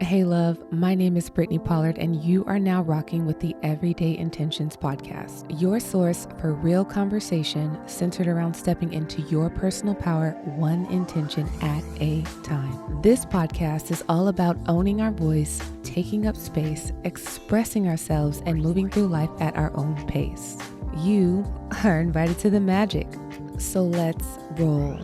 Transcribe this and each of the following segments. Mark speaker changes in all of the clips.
Speaker 1: Hey love, my name is Brittany Pollard and you are now rocking with the Everyday Intentions podcast, your source for real conversation centered around stepping into your personal power one intention at a time. This podcast is all about owning our voice, taking up space, expressing ourselves, and moving through life at our own pace. You are invited to the magic, so let's roll.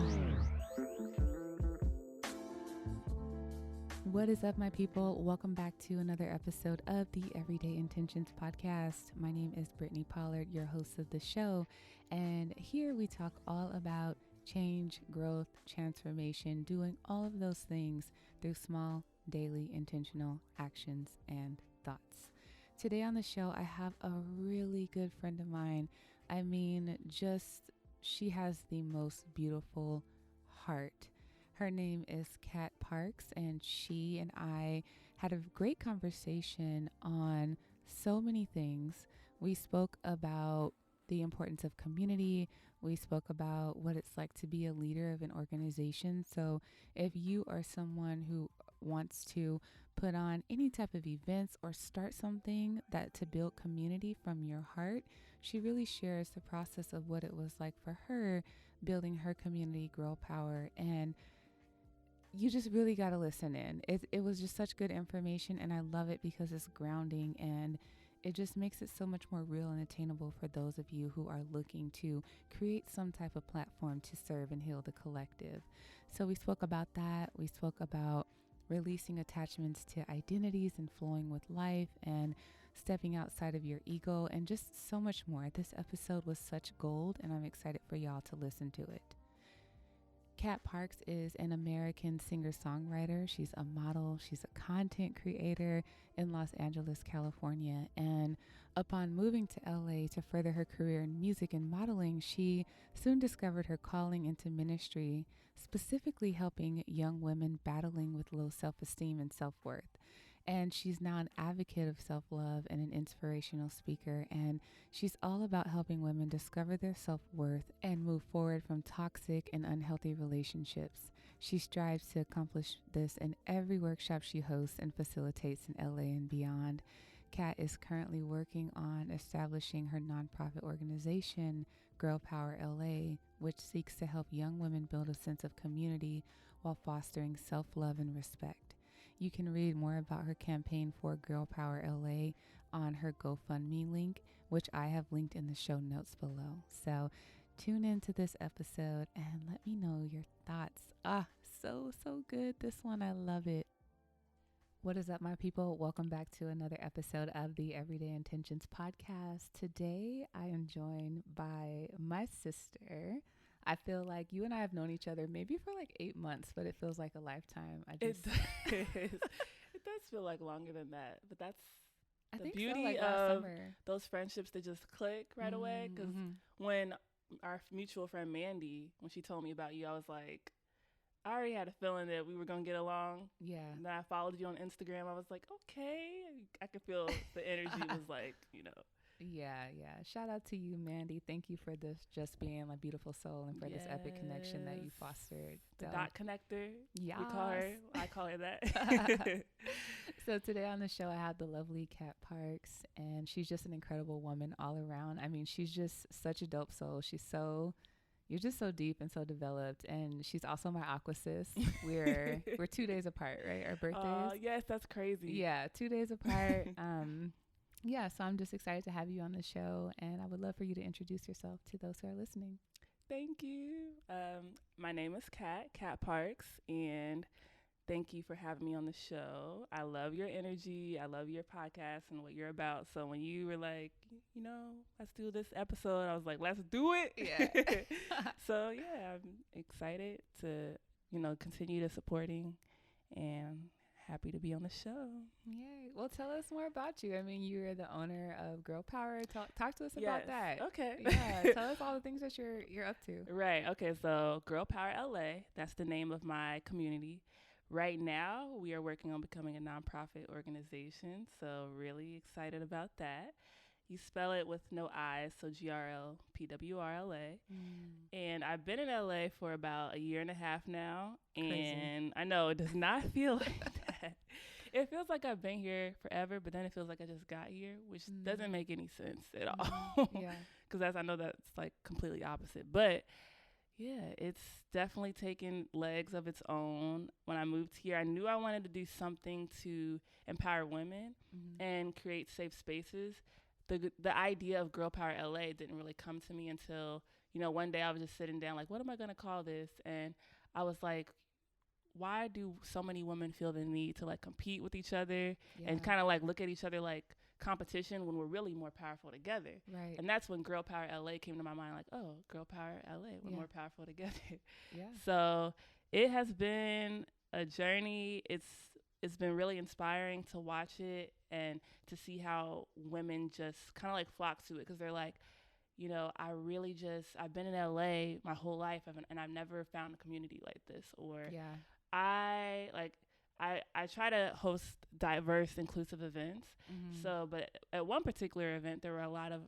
Speaker 1: What is up, my people? Welcome back to another episode of the Everyday Intentions podcast. My name is Brittany Pollard, your host of the show, and here we talk all about change, growth, transformation, doing all of those things through small, daily, intentional actions and thoughts. Today on the show, I have a really good friend of mine. She has the most beautiful heart. Her name is Kat Parks, and she and I had a great conversation on so many things. We spoke about the importance of community. We spoke about what it's like to be a leader of an organization. So if you are someone who wants to put on any type of events or start something that to build community from your heart, she really shares the process of what it was like for her building her community, Girl Power, and you just really got to listen in. It was just such good information, and I love it because it's grounding and it just makes it so much more real and attainable for those of you who are looking to create some type of platform to serve and heal the collective. So we spoke about that. We spoke about releasing attachments to identities and flowing with life and stepping outside of your ego and just so much more. This episode was such gold, and I'm excited for y'all to listen to it. Kat Parks is an American singer-songwriter. She's a model. She's a content creator in Los Angeles, California. And upon moving to LA to further her career in music and modeling, she soon discovered her calling into ministry, specifically helping young women battling with low self-esteem and self-worth. And she's now an advocate of self-love and an inspirational speaker. And she's all about helping women discover their self-worth and move forward from toxic and unhealthy relationships. She strives to accomplish this in every workshop she hosts and facilitates in LA and beyond. Kat is currently working on establishing her nonprofit organization, Girl Power LA, which seeks to help young women build a sense of community while fostering self-love and respect. You can read more about her campaign for Girl Power LA on her GoFundMe link, which I have linked in the show notes below. So tune into this episode and let me know your thoughts. So good. This one, I love it. What is up, my people? Welcome back to another episode of the Everyday Intentions podcast. Today, I am joined by my sister. I feel like you and I have known each other maybe for like 8 months, but it feels like a lifetime.
Speaker 2: It does feel like longer than that, but that's
Speaker 1: I
Speaker 2: the
Speaker 1: think
Speaker 2: beauty
Speaker 1: so, like
Speaker 2: of
Speaker 1: summer.
Speaker 2: those friendships that just click right away. Because when our mutual friend Mandy, when she told me about you, I was like, I already had a feeling that we were going to get along.
Speaker 1: Yeah.
Speaker 2: And then I followed you on Instagram. I was like, okay. I could feel the energy was like,
Speaker 1: Yeah. Shout out to you, Mandy. Thank you for this just being a beautiful soul and for this epic connection that you fostered.
Speaker 2: The dot connector.
Speaker 1: Yeah.
Speaker 2: I call her that.
Speaker 1: So today on the show, I have the lovely Kat Parks, and she's just an incredible woman all around. I mean, she's just such a dope soul. You're just so deep and so developed, and she's also my aqua sis. We're 2 days apart, right? Our birthdays.
Speaker 2: Yes, that's crazy.
Speaker 1: Yeah, 2 days apart. Yeah, so I'm just excited to have you on the show, and I would love for you to introduce yourself to those who are listening.
Speaker 2: Thank you. My name is Kat Parks, and thank you for having me on the show. I love your energy. I love your podcast and what you're about. So when you were like, let's do this episode, I was like, let's do it.
Speaker 1: Yeah.
Speaker 2: So, yeah, I'm excited to, continue to supporting and happy to be on the show.
Speaker 1: Yay. Well, tell us more about you. I mean, you're the owner of Girl Power. Talk to us about that.
Speaker 2: Okay.
Speaker 1: Yeah. Tell us all the things that you're up to.
Speaker 2: Right. Okay. So Girl Power LA, that's the name of my community. Right now, we are working on becoming a nonprofit organization. So really excited about that. You spell it with no I's, so GRLPWRLA. And I've been in LA for about a year and a half now.
Speaker 1: Crazy.
Speaker 2: And I know it does not feel like that. It feels like I've been here forever, but then it feels like I just got here, which doesn't make any sense at all.
Speaker 1: Yeah.
Speaker 2: Because as I know, that's like completely opposite. But yeah, it's definitely taken legs of its own. When I moved here, I knew I wanted to do something to empower women and create safe spaces. The idea of Girl Power LA didn't really come to me until, one day I was just sitting down like, what am I going to call this? And I was like, why do so many women feel the need to like compete with each other and kind of like look at each other like competition when we're really more powerful together?
Speaker 1: Right.
Speaker 2: And that's when Girl Power LA came to my mind, like, oh, Girl Power LA, we're more powerful together.
Speaker 1: Yeah.
Speaker 2: So it has been a journey. It's been really inspiring to watch it and to see how women just kind of like flock to it, because they're like, I've been in LA my whole life and I've never found a community like this. Or I try to host diverse, inclusive events. So, but at one particular event, there were a lot of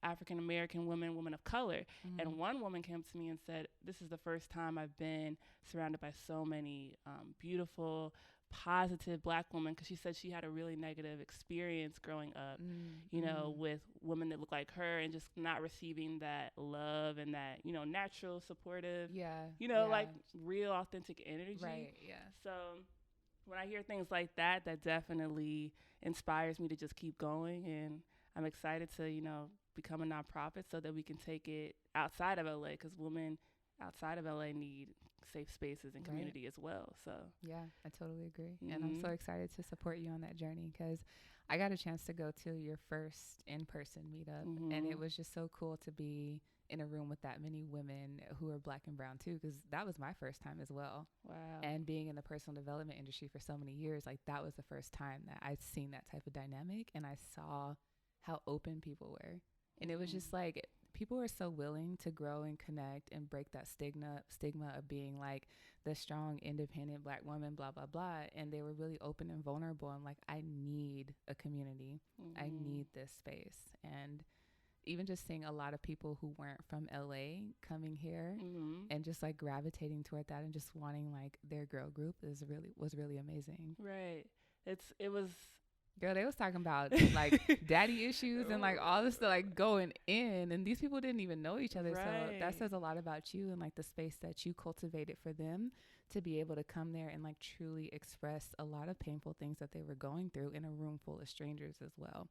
Speaker 2: African American women of color. And one woman came to me and said, this is the first time I've been surrounded by so many beautiful, positive Black women, because she said she had a really negative experience growing up, with women that look like her and just not receiving that love and that, natural, supportive, like real, authentic energy.
Speaker 1: Right, yeah.
Speaker 2: So when I hear things like that, that definitely inspires me to just keep going. And I'm excited to, become a nonprofit so that we can take it outside of LA, because women outside of LA need safe spaces and community as well. So
Speaker 1: yeah, I totally agree. And I'm so excited to support you on that journey, because I got a chance to go to your first in-person meetup, and it was just so cool to be in a room with that many women who are Black and brown too, because that was my first time as well.
Speaker 2: Wow.
Speaker 1: And being in the personal development industry for so many years, like that was the first time that I'd seen that type of dynamic, and I saw how open people were. And it was just like, people were so willing to grow and connect and break that stigma of being like the strong, independent Black woman, blah, blah, blah. And they were really open and vulnerable. I'm like, I need a community. I need this space. And even just seeing a lot of people who weren't from LA coming here and just like gravitating toward that and just wanting like their girl group was really amazing.
Speaker 2: Right. It was.
Speaker 1: Girl, they was talking about like daddy issues and like all this stuff, like going in, and these people didn't even know each other.
Speaker 2: Right.
Speaker 1: So that says a lot about you and like the space that you cultivated for them to be able to come there and like truly express a lot of painful things that they were going through in a room full of strangers as well.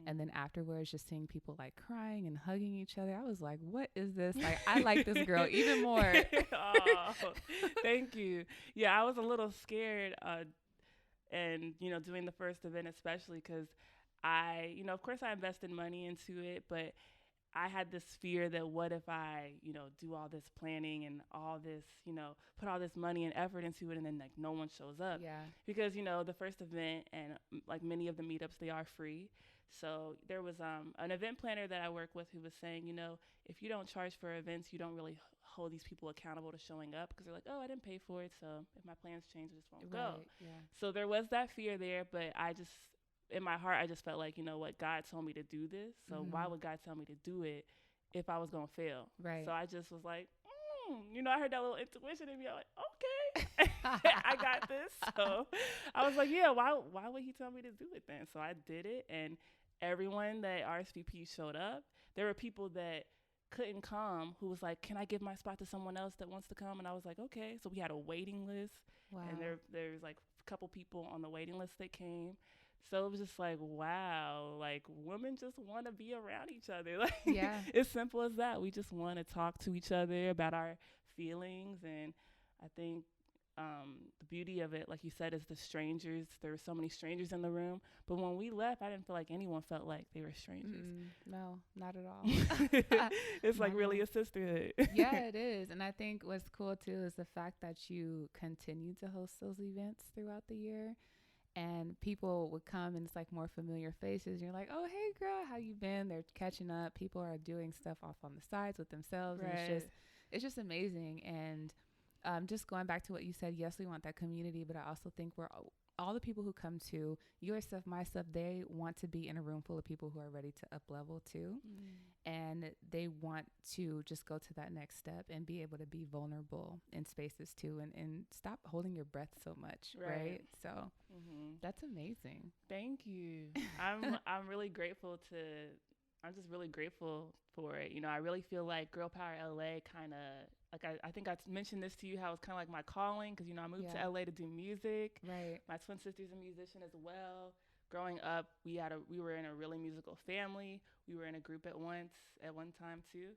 Speaker 1: And then afterwards, just seeing people like crying and hugging each other, I was like, what is this? Like, I like this girl even more.
Speaker 2: Oh, thank you. Yeah, I was a little scared and, doing the first event, especially because I, of course I invested money into it, but I had this fear that what if I, do all this planning and all this, put all this money and effort into it and then like no one shows up.
Speaker 1: Yeah.
Speaker 2: Because, the first event and like many of the meetups, they are free. So there was an event planner that I work with who was saying, if you don't charge for events, you don't really hold these people accountable to showing up, because they're like, oh, I didn't pay for it, so if my plans change, I just won't go.
Speaker 1: Yeah.
Speaker 2: So there was that fear there, but in my heart, I just felt like, what, God told me to do this, so why would God tell me to do it if I was going to fail?
Speaker 1: Right.
Speaker 2: So I just was like, I heard that little intuition in me. I'm like, okay, I got this. So I was like, yeah, why would he tell me to do it then? So I did it, and everyone that RSVP showed up. There were people that couldn't come who was like, can I give my spot to someone else that wants to come? And I was like, okay. So we had a waiting list.
Speaker 1: Wow.
Speaker 2: And there's like a couple people on the waiting list that came. So it was just like, wow, like women just want to be around each other. Like,
Speaker 1: yeah.
Speaker 2: It's simple as that. We just want to talk to each other about our feelings. And I think the beauty of it, like you said, is the strangers. There were so many strangers in the room. But when we left, I didn't feel like anyone felt like they were strangers.
Speaker 1: No, not at all.
Speaker 2: It's like really a sisterhood.
Speaker 1: Yeah, it is. And I think what's cool too is the fact that you continue to host those events throughout the year. And people would come and it's like more familiar faces. You're like, oh, hey, girl, how you been? They're catching up. People are doing stuff off on the sides with themselves.
Speaker 2: Right.
Speaker 1: And it's just amazing. And Just going back to what you said, yes, we want that community, but I also think we're all the people who come to your stuff, my stuff, they want to be in a room full of people who are ready to up level too. And they want to just go to that next step and be able to be vulnerable in spaces too, and stop holding your breath so much. Right. So that's amazing.
Speaker 2: Thank you. I'm really grateful to, I'm just really grateful for it. You know, I really feel like Girl Power LA kind of, like I think I mentioned this to you, how it's kind of like my calling, because, you know, I moved to LA to do music.
Speaker 1: Right.
Speaker 2: My twin sister's a musician as well. Growing up, we were in a really musical family. We were in a group at one time too.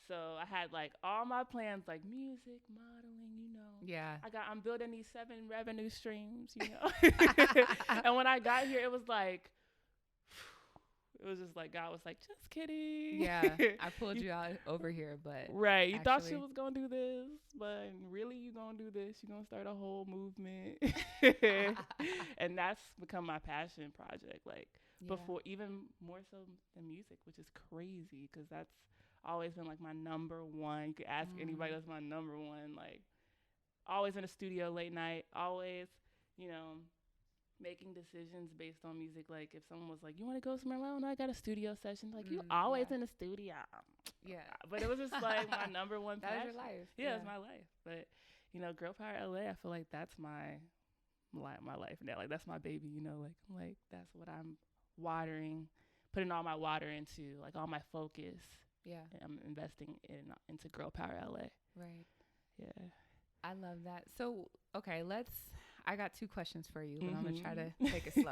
Speaker 2: So I had like all my plans, like music, modeling, you know.
Speaker 1: Yeah.
Speaker 2: I'm building these 7 revenue streams, you know. And when I got here, it was just like God was like, just kidding.
Speaker 1: Yeah, I pulled you out over here, but
Speaker 2: right, you thought you was gonna do this, but really you gonna do this. You gonna start a whole movement, and that's become my passion project. Like before, even more so than music, which is crazy because that's always been like my number one. You could ask anybody, that's my number one. Like always in the studio late night, always, you know, making decisions based on music. Like if someone was like, you want to go somewhere? Well, no, I got a studio session. Like you always in the studio.
Speaker 1: Yeah.
Speaker 2: But it was just like my number one passion.
Speaker 1: That was your life.
Speaker 2: Yeah, it's my life. But, you know, Girl Power LA, I feel like that's my life now. Like that's my baby, you know, like that's what I'm putting all my water into, like all my focus.
Speaker 1: Yeah.
Speaker 2: I'm investing into Girl Power LA.
Speaker 1: Right.
Speaker 2: Yeah.
Speaker 1: I love that. So, okay, I got 2 questions for you, but I'm going to try to take it slow.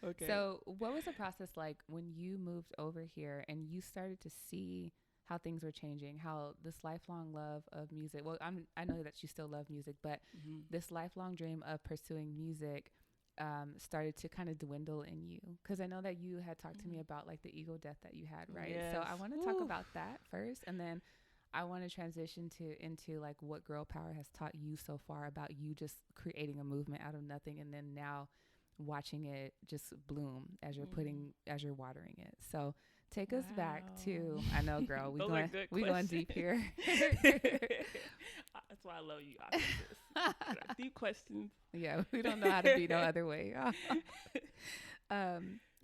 Speaker 1: Okay. So what was the process like when you moved over here and you started to see how things were changing, how this lifelong love of music, well, I know that you still love music, but this lifelong dream of pursuing music started to kind of dwindle in you? Because I know that you had talked to me about like the ego death that you had, right?
Speaker 2: Yes.
Speaker 1: So I want to talk about that first, and then I want to transition into like what Girl Power has taught you so far about you just creating a movement out of nothing, and then now watching it just bloom as you're watering it. So take us back to, I know, girl, we going deep here.
Speaker 2: That's why I love you. Deep questions.
Speaker 1: Yeah, we don't know how to be no other way.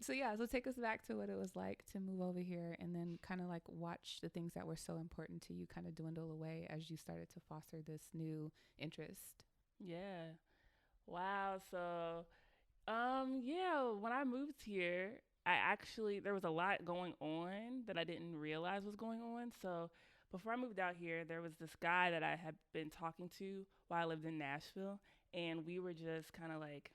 Speaker 1: So take us back to what it was like to move over here and then kind of like watch the things that were so important to you kind of dwindle away as you started to foster this new interest.
Speaker 2: Yeah. Wow. So, when I moved here, there was a lot going on that I didn't realize was going on. So before I moved out here, there was this guy that I had been talking to while I lived in Nashville, and we were just kind of like,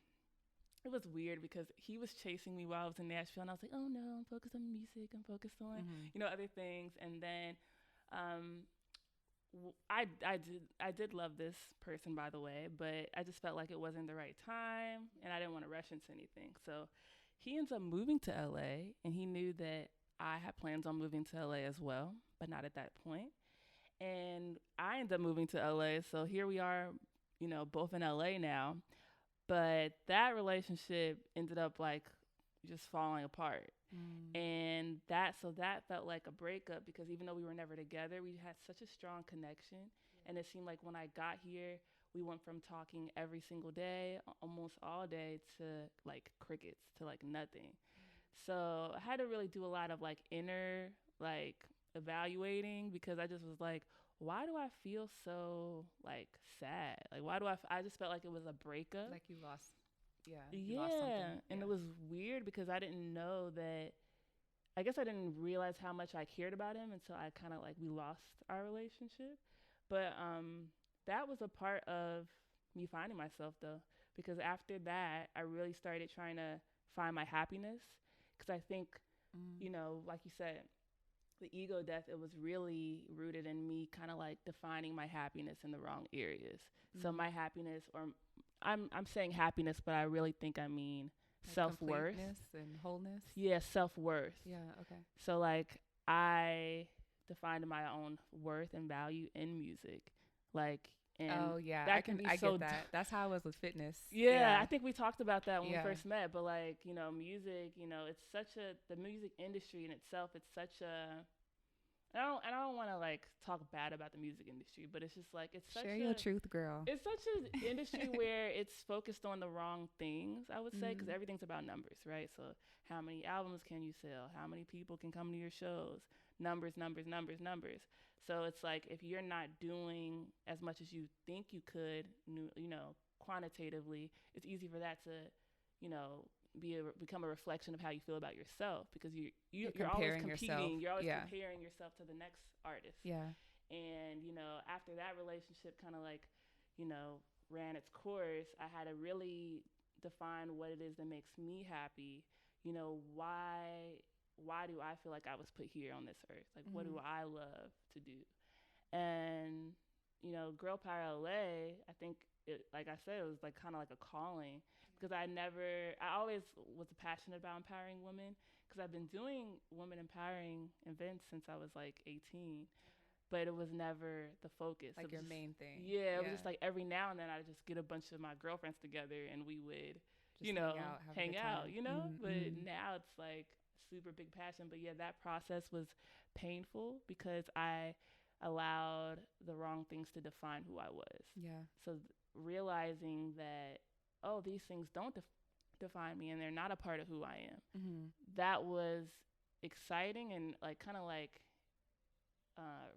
Speaker 2: it was weird because he was chasing me while I was in Nashville, and I was like, oh no, I'm focused on music. I'm focused on, other things. And then I did love this person, by the way, but I just felt like it wasn't the right time, and I didn't want to rush into anything. So he ends up moving to LA, and he knew that I had plans on moving to LA as well, but not at that point. And I ended up moving to LA, so here we are, you know, both in LA now. But that relationship ended up like just falling apart. And that felt like a breakup because even though we were never together, we had such a strong connection. And it seemed like when I got here, we went from talking every single day, almost all day, to like crickets, to like nothing. So I had to really do a lot of like inner like evaluating because I just was like, why do I feel so like sad? Like why do I just felt like it was a breakup.
Speaker 1: Like you lost. Yeah.
Speaker 2: Yeah.
Speaker 1: Lost something.
Speaker 2: And it was weird because I didn't know that. I guess I didn't realize how much I cared about him until I kind of like we lost our relationship. But that was a part of me finding myself though, because after that I really started trying to find my happiness because I think, you know, like you said, the ego death, it was really rooted in me kind of like defining my happiness in the wrong areas. So my happiness, or I'm saying happiness, but I really think I mean like self-worth.
Speaker 1: Completeness and wholeness.
Speaker 2: Yeah, self-worth.
Speaker 1: Yeah, okay.
Speaker 2: So like I defined my own worth and value in music. Like, and
Speaker 1: oh yeah,
Speaker 2: that
Speaker 1: I get that. That's how I was with fitness.
Speaker 2: Yeah, I think we talked about that when we first met. But like, you know, music, you know, it's the music industry in itself, it's such I don't want to like talk bad about the music industry, but it's just like
Speaker 1: Share your truth, girl.
Speaker 2: it's such an industry where it's focused on the wrong things, I would say, because
Speaker 1: Mm.
Speaker 2: everything's about numbers, right? So how many albums can you sell? How many people can come to your shows? Numbers, numbers, numbers, numbers. So it's like if you're not doing as much as you think you could, you know, quantitatively, it's easy for that to, you know, become a reflection of how you feel about yourself because you're always
Speaker 1: Comparing yourself.
Speaker 2: competing, you're always
Speaker 1: Yeah.
Speaker 2: comparing yourself to the next artist.
Speaker 1: Yeah.
Speaker 2: And, you know, after that relationship kind of like, you know, ran its course, I had to really define what it is that makes me happy. You know, why do I feel like I was put here on this earth? Like, what do
Speaker 1: Mm-hmm.
Speaker 2: I love to do? And, you know, Girl Power LA, I think like I said, it was like kind of like a calling because I always was passionate about empowering women because I've been doing women empowering events since I was like 18, but it was never the focus.
Speaker 1: Like your main thing.
Speaker 2: Yeah, it was
Speaker 1: Yeah.
Speaker 2: just like every now and then I just get a bunch of my girlfriends together and we would,
Speaker 1: Just hang out, have a
Speaker 2: hang
Speaker 1: good
Speaker 2: out,
Speaker 1: time.
Speaker 2: you know? But
Speaker 1: Mm-hmm.
Speaker 2: now it's like super big passion. But yeah, that process was painful because I allowed the wrong things to define who I was.
Speaker 1: Yeah.
Speaker 2: So realizing that, oh, these things don't define me and they're not a part of who I am,
Speaker 1: Mm-hmm.
Speaker 2: that was exciting and like kind of like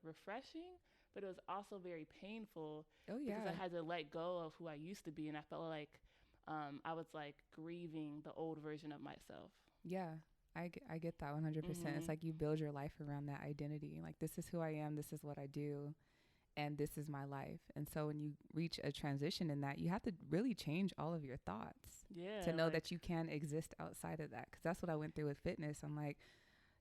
Speaker 2: refreshing, but it was also very painful
Speaker 1: Oh
Speaker 2: because I
Speaker 1: yeah.
Speaker 2: had to let go of who I used to be, and I felt like I was like grieving the old version of myself.
Speaker 1: Yeah. I get that 100%. It's
Speaker 2: Mhm.
Speaker 1: like you build your life around that identity. Like, this is who I am, this is what I do, and this is my life. And so when you reach a transition in that, you have to really change all of your thoughts to
Speaker 2: Yeah,
Speaker 1: know
Speaker 2: like
Speaker 1: that you can exist outside of that. Because that's what I went through with fitness. I'm like,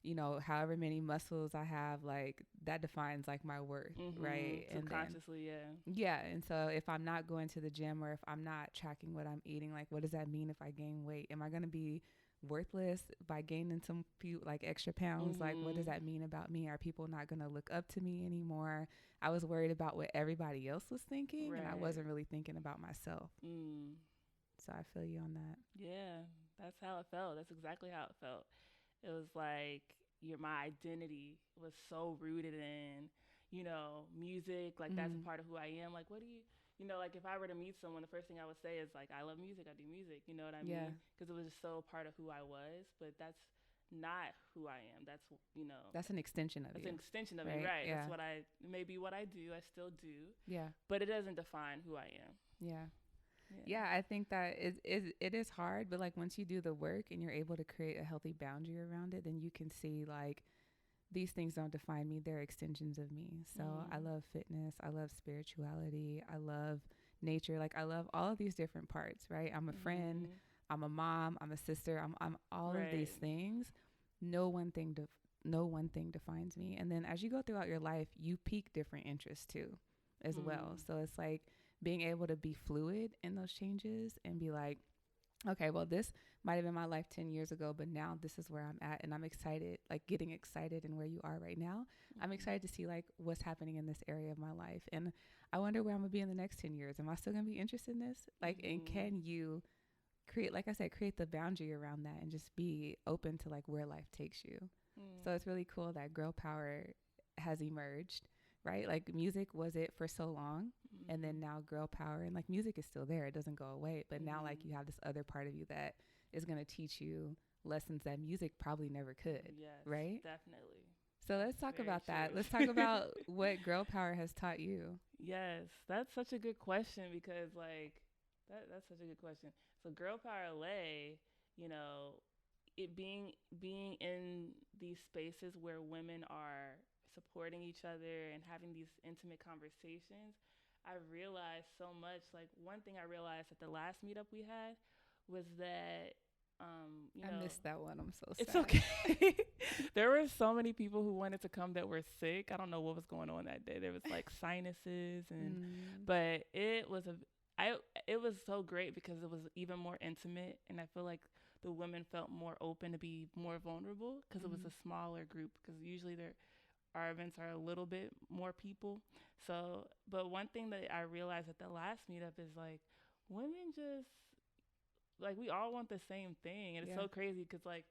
Speaker 1: you know, however many muscles I have, like that defines like my worth,
Speaker 2: mhm,
Speaker 1: right? And then,
Speaker 2: subconsciously, yeah.
Speaker 1: yeah. And so if I'm not going to the gym or if I'm not tracking what I'm eating, like what does that mean if I gain weight? Am I going to be worthless by gaining some few like extra pounds? Like, what does
Speaker 2: Mhm.
Speaker 1: that mean about me? Are people not going to look up to me anymore? I was worried about what everybody else was thinking, and I
Speaker 2: Right.
Speaker 1: wasn't really thinking about myself.
Speaker 2: Mm.
Speaker 1: So I feel you on that.
Speaker 2: Yeah, that's how it felt. That's exactly how it felt. It was like my identity was so rooted in, you know, music. Like that's a
Speaker 1: Mm-hmm.
Speaker 2: part of who I am. Like what do you know, like if I were to meet someone, the first thing I would say is like I love music. I do music. You know what I
Speaker 1: Yeah,
Speaker 2: mean? Because it was just so part of who I was. But that's not who I am. That's
Speaker 1: that's an extension of
Speaker 2: that's
Speaker 1: you,
Speaker 2: an extension of me.
Speaker 1: right?
Speaker 2: Right. That's
Speaker 1: Yeah,
Speaker 2: what I maybe what I do. I still do,
Speaker 1: yeah,
Speaker 2: but it doesn't define who I am.
Speaker 1: yeah.
Speaker 2: Yeah.
Speaker 1: Yeah, I think that it is hard, but like once you do the work and you're able to create a healthy boundary around it, then you can see like these things don't define me, they're extensions of me. So I
Speaker 2: Mm.
Speaker 1: love fitness, I love spirituality, I love nature, like I love all of these different parts, right? I'm a friend,
Speaker 2: Mhm.
Speaker 1: I'm a mom, I'm a sister, I'm all of these
Speaker 2: Right.
Speaker 1: things. No one thing no one thing defines me. And then as you go throughout your life, you peak different interests too as well.
Speaker 2: Mm.
Speaker 1: So it's like being able to be fluid in those changes and be like, okay, well, this might have been my life 10 years ago, but now this is where I'm at. And I'm excited, like getting excited in where you are right now. I'm
Speaker 2: Mhm.
Speaker 1: excited to see like what's happening in this area of my life. And I wonder where I'm going to be in the next 10 years. Am I still going to be interested in this? Like, and
Speaker 2: Mhm.
Speaker 1: can you create, like I said, create the boundary around that and just be open to like where life takes you? So
Speaker 2: Mm.
Speaker 1: it's really cool that girl power has emerged, right? Like music was it for so long, and then
Speaker 2: Mhm.
Speaker 1: now girl power, and like music is still there, it doesn't go away, but now like
Speaker 2: Mhm.
Speaker 1: you have this other part of you that is going to teach you lessons that music probably never could,
Speaker 2: Yes,
Speaker 1: right?
Speaker 2: definitely.
Speaker 1: So
Speaker 2: That's
Speaker 1: let's talk
Speaker 2: very
Speaker 1: about that. Let's talk
Speaker 2: true.
Speaker 1: about what girl power has taught you.
Speaker 2: Yes, that's such a good question because like that's such a good question. So Girl Power LA, you know, it being in these spaces where women are supporting each other and having these intimate conversations, I realized so much. Like one thing I realized at the last meetup we had was that you
Speaker 1: I
Speaker 2: know,
Speaker 1: missed that one. I'm so
Speaker 2: it's
Speaker 1: sad.
Speaker 2: okay. There were so many people who wanted to come that were sick. I don't know what was going on that day. There was like sinuses and
Speaker 1: Mm,
Speaker 2: but I it was so great because it was even more intimate and I feel like the women felt more open to be more vulnerable because it was
Speaker 1: mm,
Speaker 2: a smaller group because usually our events are a little bit more people. So, but one thing that I realized at the last meetup is like women just like we all want the same thing and it's
Speaker 1: yeah.
Speaker 2: so crazy because like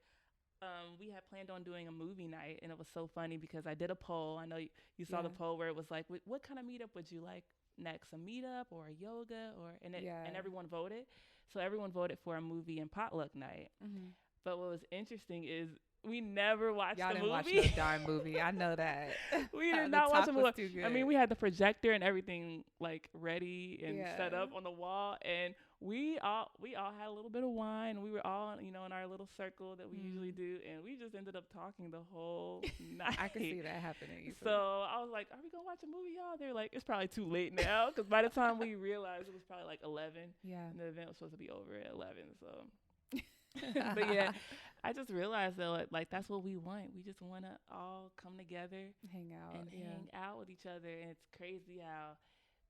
Speaker 2: we had planned on doing a movie night, and it was so funny because I did a poll. I know you saw
Speaker 1: Yeah.
Speaker 2: the poll where it was like, what kind of meetup would you like next? A meetup or a yoga or
Speaker 1: Yeah.
Speaker 2: and everyone voted. So everyone voted for a movie and potluck night.
Speaker 1: Mm-hmm.
Speaker 2: But what was interesting is we never watched
Speaker 1: Y'all
Speaker 2: the
Speaker 1: didn't watch no
Speaker 2: movie.
Speaker 1: darn movie. I know that.
Speaker 2: We did
Speaker 1: The
Speaker 2: not watch the
Speaker 1: talk was
Speaker 2: movie.
Speaker 1: too
Speaker 2: I mean,
Speaker 1: good.
Speaker 2: we had the projector and everything like ready and
Speaker 1: Yeah.
Speaker 2: set up on the wall, and we all had a little bit of wine. We were all in our little circle that we usually
Speaker 1: Mm.
Speaker 2: do, and we just ended up talking the whole night.
Speaker 1: I could see that happening
Speaker 2: So
Speaker 1: easily.
Speaker 2: I was like, "Are we gonna watch a movie, y'all?" They're like, "It's probably too late now," because by the time we realized it was probably like 11,
Speaker 1: Yeah.
Speaker 2: and the event was supposed to be over at 11. So, but yeah, I just realized though, like that's what we want. We just want to all come together
Speaker 1: Hang out.
Speaker 2: and
Speaker 1: Yeah.
Speaker 2: hang out with each other. And it's crazy how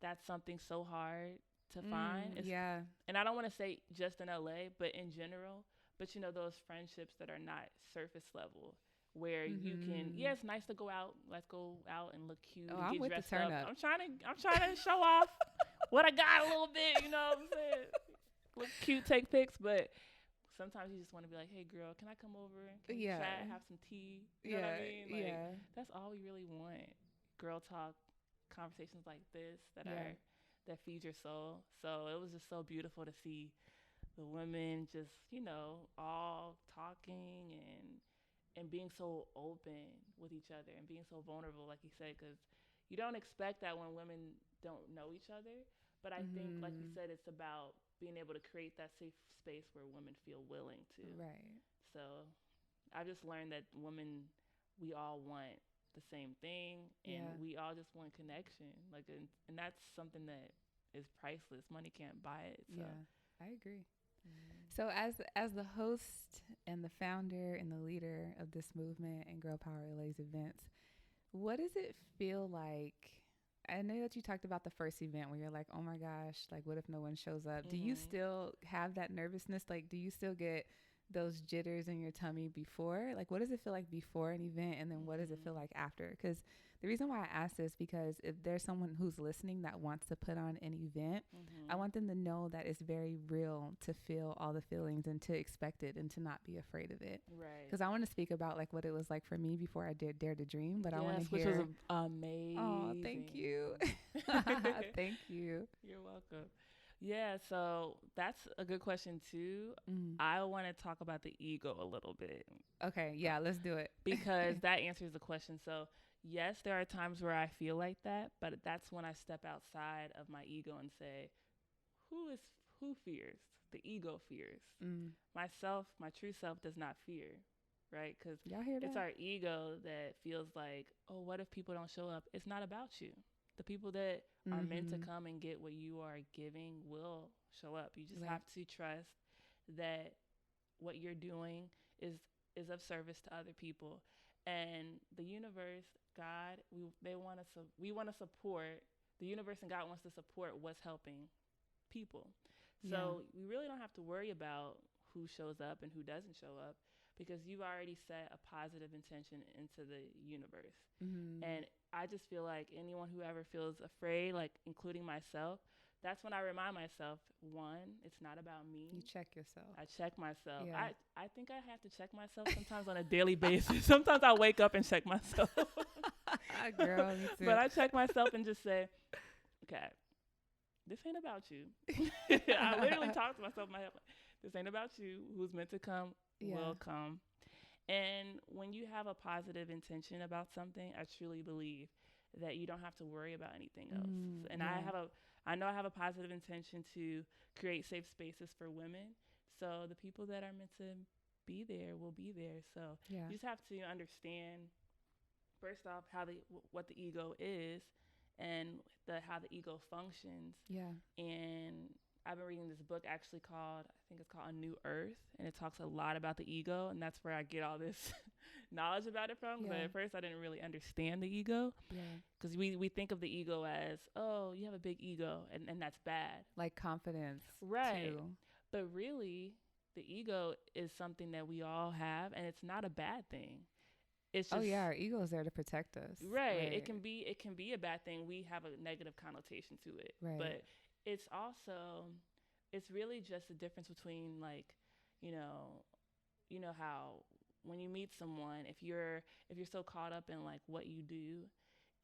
Speaker 2: that's something so hard to find.
Speaker 1: Yeah.
Speaker 2: And I don't want to say just in LA, but in general. But those friendships that are not surface level, where you can,
Speaker 1: Mm-hmm.
Speaker 2: yeah, it's nice to go out. Let's go out and look cute
Speaker 1: Oh,
Speaker 2: and
Speaker 1: I'm
Speaker 2: get
Speaker 1: with the
Speaker 2: dressed
Speaker 1: turn
Speaker 2: up.
Speaker 1: up.
Speaker 2: I'm trying to show off what I got a little bit. You know what I'm saying? Look cute, take pics, but sometimes you just want to be like, hey, girl, can I come over? Can we
Speaker 1: Yeah.
Speaker 2: chat, have some tea? You know
Speaker 1: Yeah.
Speaker 2: what I mean? Like,
Speaker 1: Yeah.
Speaker 2: that's all we really want. Girl talk, conversations like this
Speaker 1: Yeah.
Speaker 2: that feed your soul. So it was just so beautiful to see the women just, all talking and being so open with each other and being so vulnerable, like you said, because you don't expect that when women don't know each other. But I think, like you
Speaker 1: Mm-hmm.
Speaker 2: said, it's about being able to create that safe space where women feel willing to.
Speaker 1: Right.
Speaker 2: So I've just learned that women, we all want the same thing, and
Speaker 1: Yeah.
Speaker 2: we all just want connection. Like, and that's something that is priceless. Money can't buy it. So.
Speaker 1: Yeah. I agree. So as the host and the founder and the leader of this movement and Girl Power LA's events, what does it feel like? I know that you talked about the first event where you're like, oh my gosh, like what if no one shows up? Do you
Speaker 2: Mm-hmm.
Speaker 1: still have that nervousness? Like, do you still get those jitters in your tummy before? Like, what does it feel like before an event? And then what does it
Speaker 2: Mm-hmm.
Speaker 1: feel like after? Because the reason why I ask this, because if there's someone who's listening that wants to put on an event, I
Speaker 2: Mm-hmm.
Speaker 1: want them to know that it's very real to feel all the feelings and to expect it and to not be afraid of it.
Speaker 2: Right.
Speaker 1: Because I want to speak about like what it was like for me before I did Dare to Dream, but I want to
Speaker 2: Yes, which was
Speaker 1: hear.
Speaker 2: amazing.
Speaker 1: Oh, thank you. Thank you.
Speaker 2: You're welcome. Yeah, so that's a good question too.
Speaker 1: Mm.
Speaker 2: I want to talk about the ego a little bit
Speaker 1: Okay, yeah, let's do it.
Speaker 2: because that answers the question. So, yes, there are times where I feel like that, but that's when I step outside of my ego and say, who is who fears? The ego fears.
Speaker 1: Mm.
Speaker 2: Myself, my true self does not fear, right? Cuz
Speaker 1: Y'all hear
Speaker 2: it's
Speaker 1: that?
Speaker 2: our ego that feels like, "Oh, what if people don't show up?" It's not about you. The people that are meant to
Speaker 1: Mm-hmm.
Speaker 2: come and get what you are giving will show up. You just
Speaker 1: Right.
Speaker 2: have to trust that what you're doing is of service to other people. And the universe, God, we want to support the universe, and God wants to support what's helping people.
Speaker 1: Yeah.
Speaker 2: So we really don't have to worry about who shows up and who doesn't show up because you've already set a positive intention into the universe.
Speaker 1: Mm-hmm.
Speaker 2: And I just feel like anyone who ever feels afraid, like including myself, that's when I remind myself, one, it's not about
Speaker 1: You
Speaker 2: me.
Speaker 1: check yourself.
Speaker 2: I check myself.
Speaker 1: Yeah.
Speaker 2: I think I have to check myself sometimes on a daily basis. Sometimes I wake up and check myself.
Speaker 1: Girl, me too.
Speaker 2: But I check myself and just say, okay, this ain't about you. I literally talk to myself in my head, like, this ain't about you. Who's meant to come
Speaker 1: Yeah.
Speaker 2: will come. And when you have a positive intention about something, I truly believe that you don't have to worry about anything else. And
Speaker 1: Yeah.
Speaker 2: I know I have a positive intention to create safe spaces for women. So the people that are meant to be there will be there. So
Speaker 1: Yeah.
Speaker 2: you just have to understand first off what the ego is and how the ego functions.
Speaker 1: Yeah.
Speaker 2: And I've been reading this book actually called, I think it's called A New Earth, and it talks a lot about the ego, and that's where I get all this knowledge about it from. But
Speaker 1: Yeah.
Speaker 2: at first, I didn't really understand the ego
Speaker 1: Yeah.
Speaker 2: because we think of the ego as, oh, you have a big ego, and that's bad,
Speaker 1: Like confidence
Speaker 2: right?
Speaker 1: too.
Speaker 2: But really, the ego is something that we all have, and it's not a bad thing. It's
Speaker 1: Oh
Speaker 2: just
Speaker 1: yeah, our ego is there to protect us.
Speaker 2: right.
Speaker 1: Right.
Speaker 2: It can be a bad thing. We have a negative connotation to it,
Speaker 1: Right.
Speaker 2: but it's also it's really just the difference between like, you know, how when you meet someone, if you're so caught up in like what you do,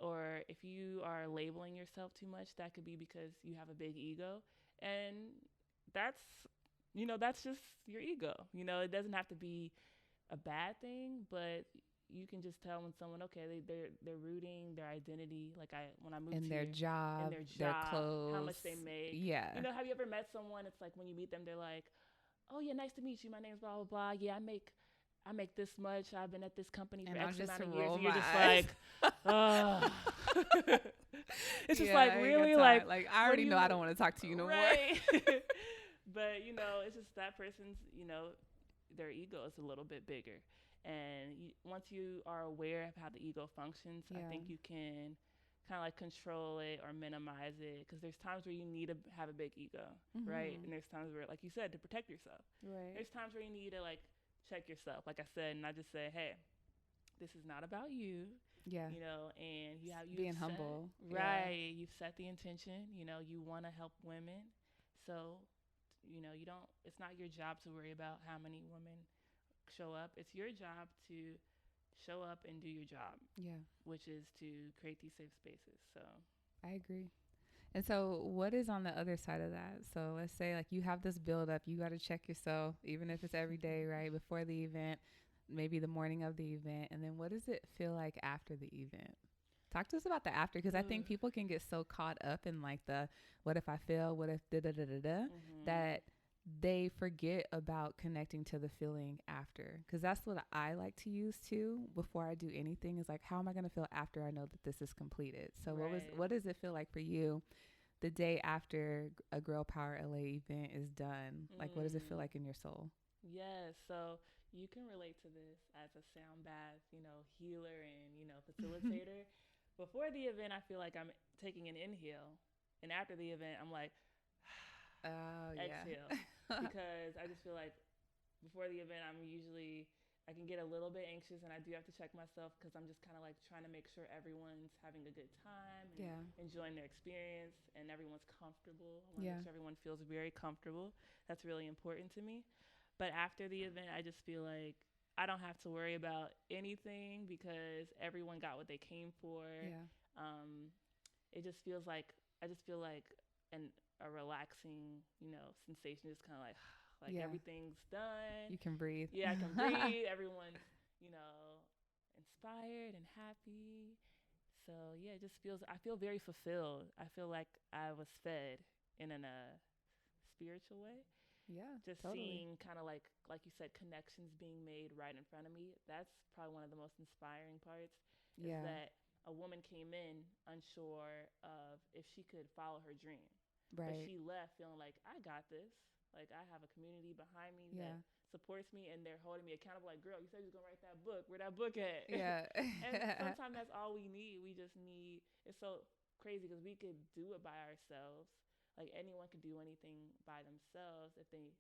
Speaker 2: or if you are labeling yourself too much, that could be because you have a big ego, and that's that's just your ego. It doesn't have to be a bad thing, but you can just tell when someone, okay, they're rooting their identity. Like when I moved
Speaker 1: In their
Speaker 2: here, in
Speaker 1: job,
Speaker 2: their
Speaker 1: their
Speaker 2: job, how
Speaker 1: clothes.
Speaker 2: much they make.
Speaker 1: Yeah.
Speaker 2: Have you ever met someone? It's like when you meet them, they're like, oh yeah, nice to meet you. My name's blah blah blah. Yeah, I make this much. I've been at this company for
Speaker 1: And I'll
Speaker 2: X
Speaker 1: just
Speaker 2: amount of years.
Speaker 1: roll
Speaker 2: And you're
Speaker 1: my
Speaker 2: just
Speaker 1: eyes.
Speaker 2: like, oh. It's just
Speaker 1: Yeah,
Speaker 2: like
Speaker 1: I ain't got
Speaker 2: really
Speaker 1: time.
Speaker 2: like
Speaker 1: I
Speaker 2: what do
Speaker 1: already know
Speaker 2: you
Speaker 1: I don't want to talk to you no more.
Speaker 2: right? But it's just that person's their ego is a little bit bigger, and once you are aware of how the ego functions, I
Speaker 1: Yeah.
Speaker 2: think you can kind of like control it or minimize it, because there's times where you need to have a big ego, right? And there's times where, like you said, to protect yourself.
Speaker 1: Right.
Speaker 2: There's times where you need to like check yourself, like I said, and I just say, hey, this is not about you.
Speaker 1: Yeah.
Speaker 2: And you've
Speaker 1: Being
Speaker 2: set,
Speaker 1: humble.
Speaker 2: right? Yeah. You've set the intention. You want to help women, so you don't. It's not your job to worry about how many women show up. It's your job to show up and do your job,
Speaker 1: Yeah.
Speaker 2: which is to create these safe spaces. So
Speaker 1: I agree. And so, what is on the other side of that? So, let's say like you have this build up, you got to check yourself, even if it's every day, right? Before the event, maybe the morning of the event. And then, what does it feel like after the event? Talk to us about the after, because I think people can get so caught up in like the what if I fail, what if da da da da da, that they forget about connecting to the feeling after. Because that's what I like to use too before I do anything, is like, how am I going to feel after I know that this is completed? So what does it feel like for you the day after a Girl Power LA event is done? Like, what does it feel like in your soul?
Speaker 2: Yes, so you can relate to this as a sound bath, healer and, facilitator. Before the event, I feel like I'm taking an inhale, and after the event, I'm like,
Speaker 1: Oh,
Speaker 2: exhale.
Speaker 1: yeah.
Speaker 2: Because I just feel like before the event, I can get a little bit anxious, and I do have to check myself, because I'm just kind of like trying to make sure everyone's having a good time and enjoying their experience, and everyone's comfortable. I want to make sure everyone feels very comfortable. That's really important to me. But after the event, I just feel like I don't have to worry about anything, because everyone got what they came for.
Speaker 1: Yeah.
Speaker 2: It just feels like I just feel like a relaxing, sensation. Just kind of like everything's done.
Speaker 1: You can breathe.
Speaker 2: Yeah, I can breathe. Everyone's, inspired and happy. So yeah, it just I feel very fulfilled. I feel like I was fed in a spiritual way.
Speaker 1: Yeah,
Speaker 2: just
Speaker 1: totally.
Speaker 2: Seeing kind of like you said, connections being made right in front of me. That's probably one of the most inspiring parts. Is that a woman came in unsure of if she could follow her dream, but she left feeling like, I got this. Like, I have a community behind me that supports me, and they're holding me accountable. Like, girl, you said you was gonna write that book. Where that book at?
Speaker 1: Yeah.
Speaker 2: And sometimes that's all we need. We just need. It's so crazy, because we could do it by ourselves. Like, anyone could do anything by themselves if they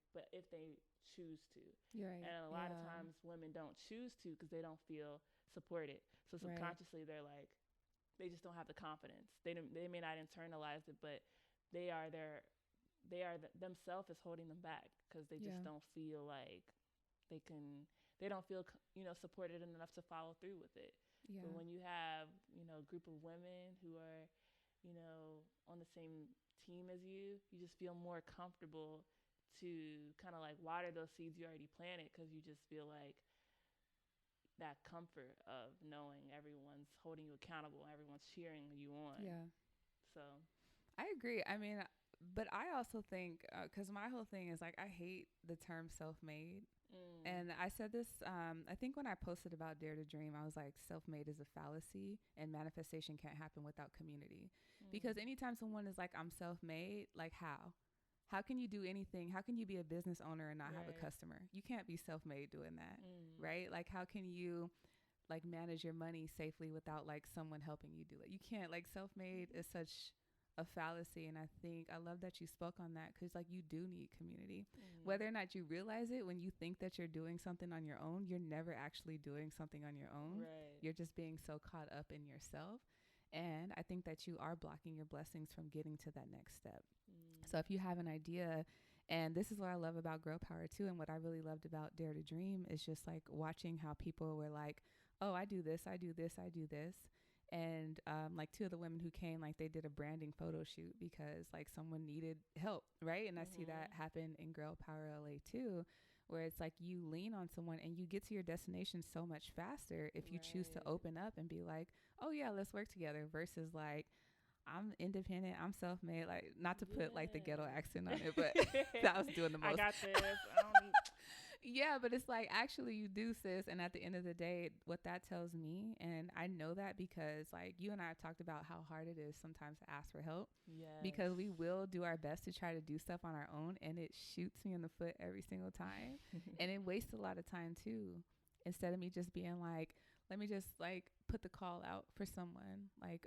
Speaker 2: choose to.
Speaker 1: You're right.
Speaker 2: And a lot of times women don't choose to, because they don't feel supported. So subconsciously they're like, they just don't have the confidence. They may not internalize it, but themselves is holding them back, because they just don't feel like they don't feel supported enough to follow through with it.
Speaker 1: Yeah.
Speaker 2: But when you have a group of women who are on the same team as you, you just feel more comfortable to kind of like water those seeds you already planted, because you just feel like that comfort of knowing everyone's holding you accountable, everyone's cheering you on.
Speaker 1: Yeah.
Speaker 2: So
Speaker 1: I agree. I mean, but I also think, because my whole thing is like, I hate the term self-made. And I said this, I think when I posted about Dare to Dream, I was like, self-made is a fallacy, and manifestation can't happen without community. Because anytime someone is like, I'm self-made, like how can you do anything? How can you be a business owner and not have a customer? You can't be self-made doing that, right? Like, how can you like manage your money safely without like someone helping you do it? You can't. Like, self-made is such a fallacy. And I think I love that you spoke on that, because like, you do need community. Whether or not you realize it, when you think that you're doing something on your own, you're never actually doing something on your own. You're just being so caught up in yourself. And I think that you are blocking your blessings from getting to that next step. So if you have an idea And this is what I love about Girl Power too. And what I really loved about Dare to Dream is just like watching how people were like, oh, I do this, I do this, I do this. And like two of the women who came, like they did a branding photo shoot because like someone needed help, right? And I see that happen in Girl Power LA too, where it's like you lean on someone and you get to your destination so much faster if you choose to open up and be like, oh yeah, let's work together, versus like, I'm independent, I'm self-made, like not to put like the ghetto accent on it, but I was doing the most.
Speaker 2: I got this. I don't need.
Speaker 1: Yeah, but it's like actually you do, sis. And at the end of the day, what that tells me, and I know that because like you and I have talked about how hard it is sometimes to ask for help.
Speaker 2: Yes.
Speaker 1: Because we will do our best to try to do stuff on our own, and it shoots me in the foot every single time. And it wastes a lot of time too. Instead of me just being like, let me just like put the call out for someone. Like,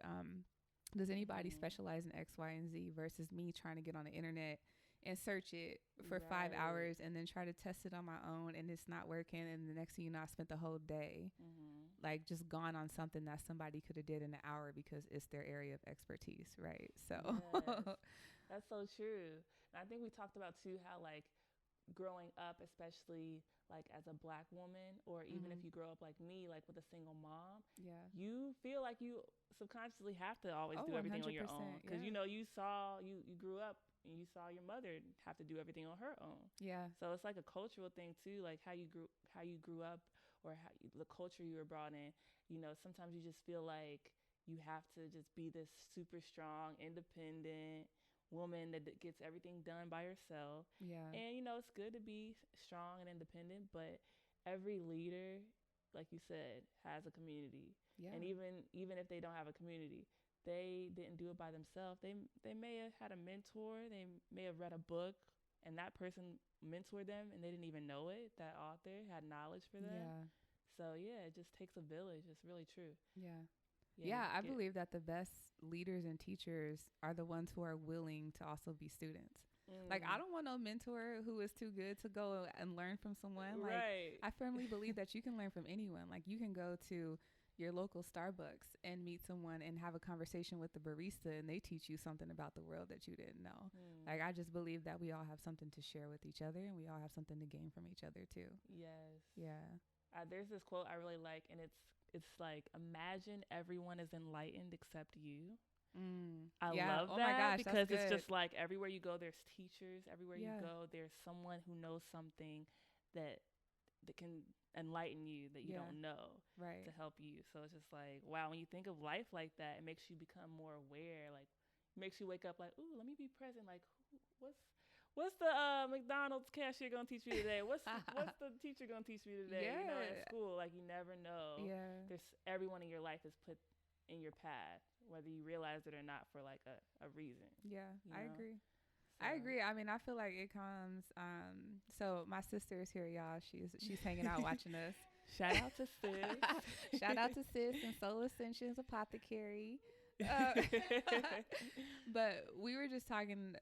Speaker 1: does anybody specialize in X, Y, and Z, versus me trying to get on the internet and search it for 5 hours and then try to test it on my own and it's not working, and the next thing you know I spent the whole day like just gone on something that somebody could have did in an hour because it's their area of expertise, right? So
Speaker 2: that's so true. And I think we talked about too how like growing up, especially like as a Black woman, or even if you grow up like me, like with a single mom, you feel like you subconsciously have to always do everything on your own, because you know you grew up and you saw your mother have to do everything on her own. So it's like a cultural thing too, like how you grew up, or the culture you were brought in. You know, sometimes you just feel like you have to just be this super strong, independent woman that gets everything done by herself. And you know, it's good to be strong and independent, but every leader, like you said, has a community. And even if they don't have a community, they didn't do it by themselves. They may have had a mentor, they may have read a book, and that person mentored them and they didn't even know it. That author had knowledge for them. So it just takes a village. It's really true. I believe that the best leaders and teachers are the ones who are willing to also be students. Like, I don't want no mentor who is too good to go and learn from someone. Like, I firmly believe that you can learn from anyone. Like, you can go to your local Starbucks and meet someone and have a conversation with the barista, and they teach you something about the world that you didn't know. Like, I just believe that we all have something to share with each other, and we all have something to gain from each other too. There's this quote I really like, and it's like, imagine everyone is enlightened except you. I love that.
Speaker 1: Oh my gosh,
Speaker 2: because it's just like everywhere you go, there's teachers. Everywhere you go, there's someone who knows something that can enlighten you that you don't know, to help you. So it's just like, wow, when you think of life like that, it makes you become more aware. Like, it makes you wake up like, ooh, let me be present. Like, what's the McDonald's cashier gonna teach me today? What's the teacher gonna teach me today? You know, at school, like, you never know. There's everyone in your life is put in your path, whether you realize it or not, for like a reason.
Speaker 1: I agree. I agree. I mean, I feel like it comes. So my sister is here, y'all. She's hanging out watching us.
Speaker 2: Shout out to sis.
Speaker 1: Shout out to sis and Soul Ascensions Apothecary. But we were just talking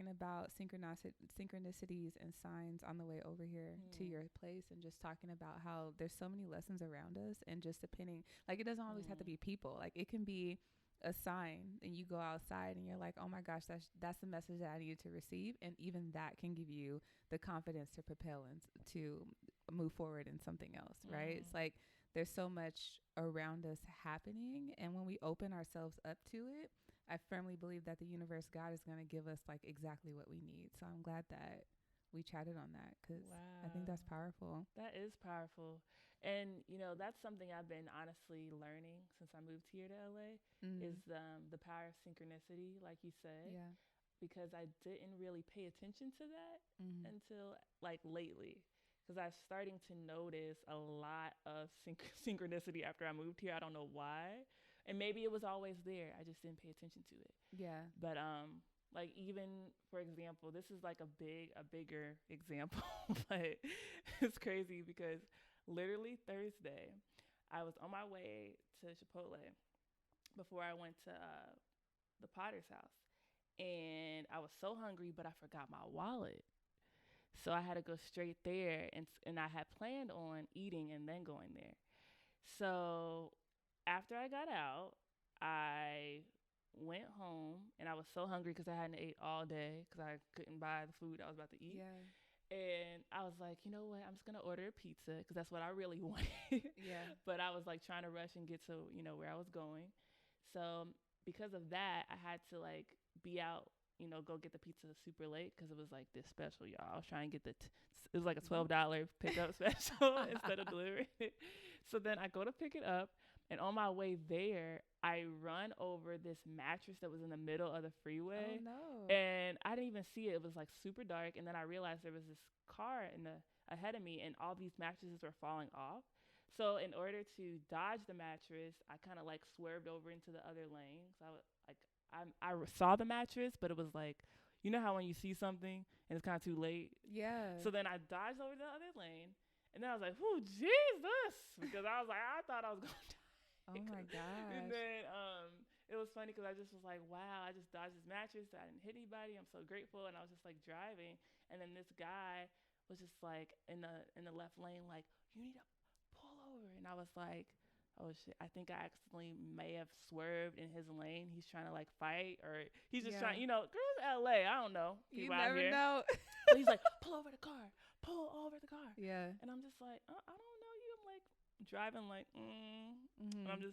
Speaker 1: about synchronicities and signs on the way over here to your place, and just talking about how there's so many lessons around us, and just depending, like, it doesn't always have to be people. Like, it can be a sign, and you go outside and you're like, oh my gosh, that's the message that I needed to receive, and even that can give you the confidence to propel and to move forward in something else, right? It's like there's so much around us happening, and when we open ourselves up to it, I firmly believe that the universe, God, is going to give us like exactly what we need. So I'm glad that we chatted on that, because I think that's powerful.
Speaker 2: That is powerful. And, you know, that's something I've been honestly learning since I moved here to LA, is the power of synchronicity, like you said. Because I didn't really pay attention to that until like lately. Because I'm starting to notice a lot of synchronicity after I moved here. I don't know why. And maybe it was always there. I just didn't pay attention to it. But like, even for example, this is like a bigger example, but it's crazy because literally Thursday, I was on my way to Chipotle before I went to the Potter's house, and I was so hungry, but I forgot my wallet. So I had to go straight there, and I had planned on eating and then going there. So after I got out, I went home, and I was so hungry because I hadn't ate all day because I couldn't buy the food I was about to eat.
Speaker 1: Yeah.
Speaker 2: And I was like, you know what? I'm just gonna order a pizza because that's what I really wanted.
Speaker 1: Yeah.
Speaker 2: But I was like trying to rush and get to where I was going. So because of that, I had to like be out, go get the pizza super late because it was like this special, y'all. I was trying to get it was like a $12 pickup special instead of delivery. So then I go to pick it up, and on my way there, I run over this mattress that was in the middle of the freeway.
Speaker 1: Oh no.
Speaker 2: And I didn't even see it. It was like super dark. And then I realized there was this car ahead of me, and all these mattresses were falling off. So in order to dodge the mattress, I kind of like swerved over into the other lane. So I saw the mattress, but it was like, you know how when you see something and it's kind of too late.
Speaker 1: Yeah.
Speaker 2: So then I dodged over the other lane, and then I was like, "Whoo, Jesus!" Because I was like, I thought I was gonna die.
Speaker 1: Oh my gosh.
Speaker 2: And then it was funny because I just was like, wow, I just dodged this mattress. I didn't hit anybody. I'm so grateful. And I was just like driving, and then this guy was just like in the left lane, like, you need to pull over. And I was like, oh shit, I think I accidentally may have swerved in his lane. He's trying to like fight, or he's just trying, girls LA, I don't know.
Speaker 1: You never know.
Speaker 2: So he's like, pull over the car. Pull over the car.
Speaker 1: Yeah.
Speaker 2: And I'm just like, I don't know you. I'm like driving like, and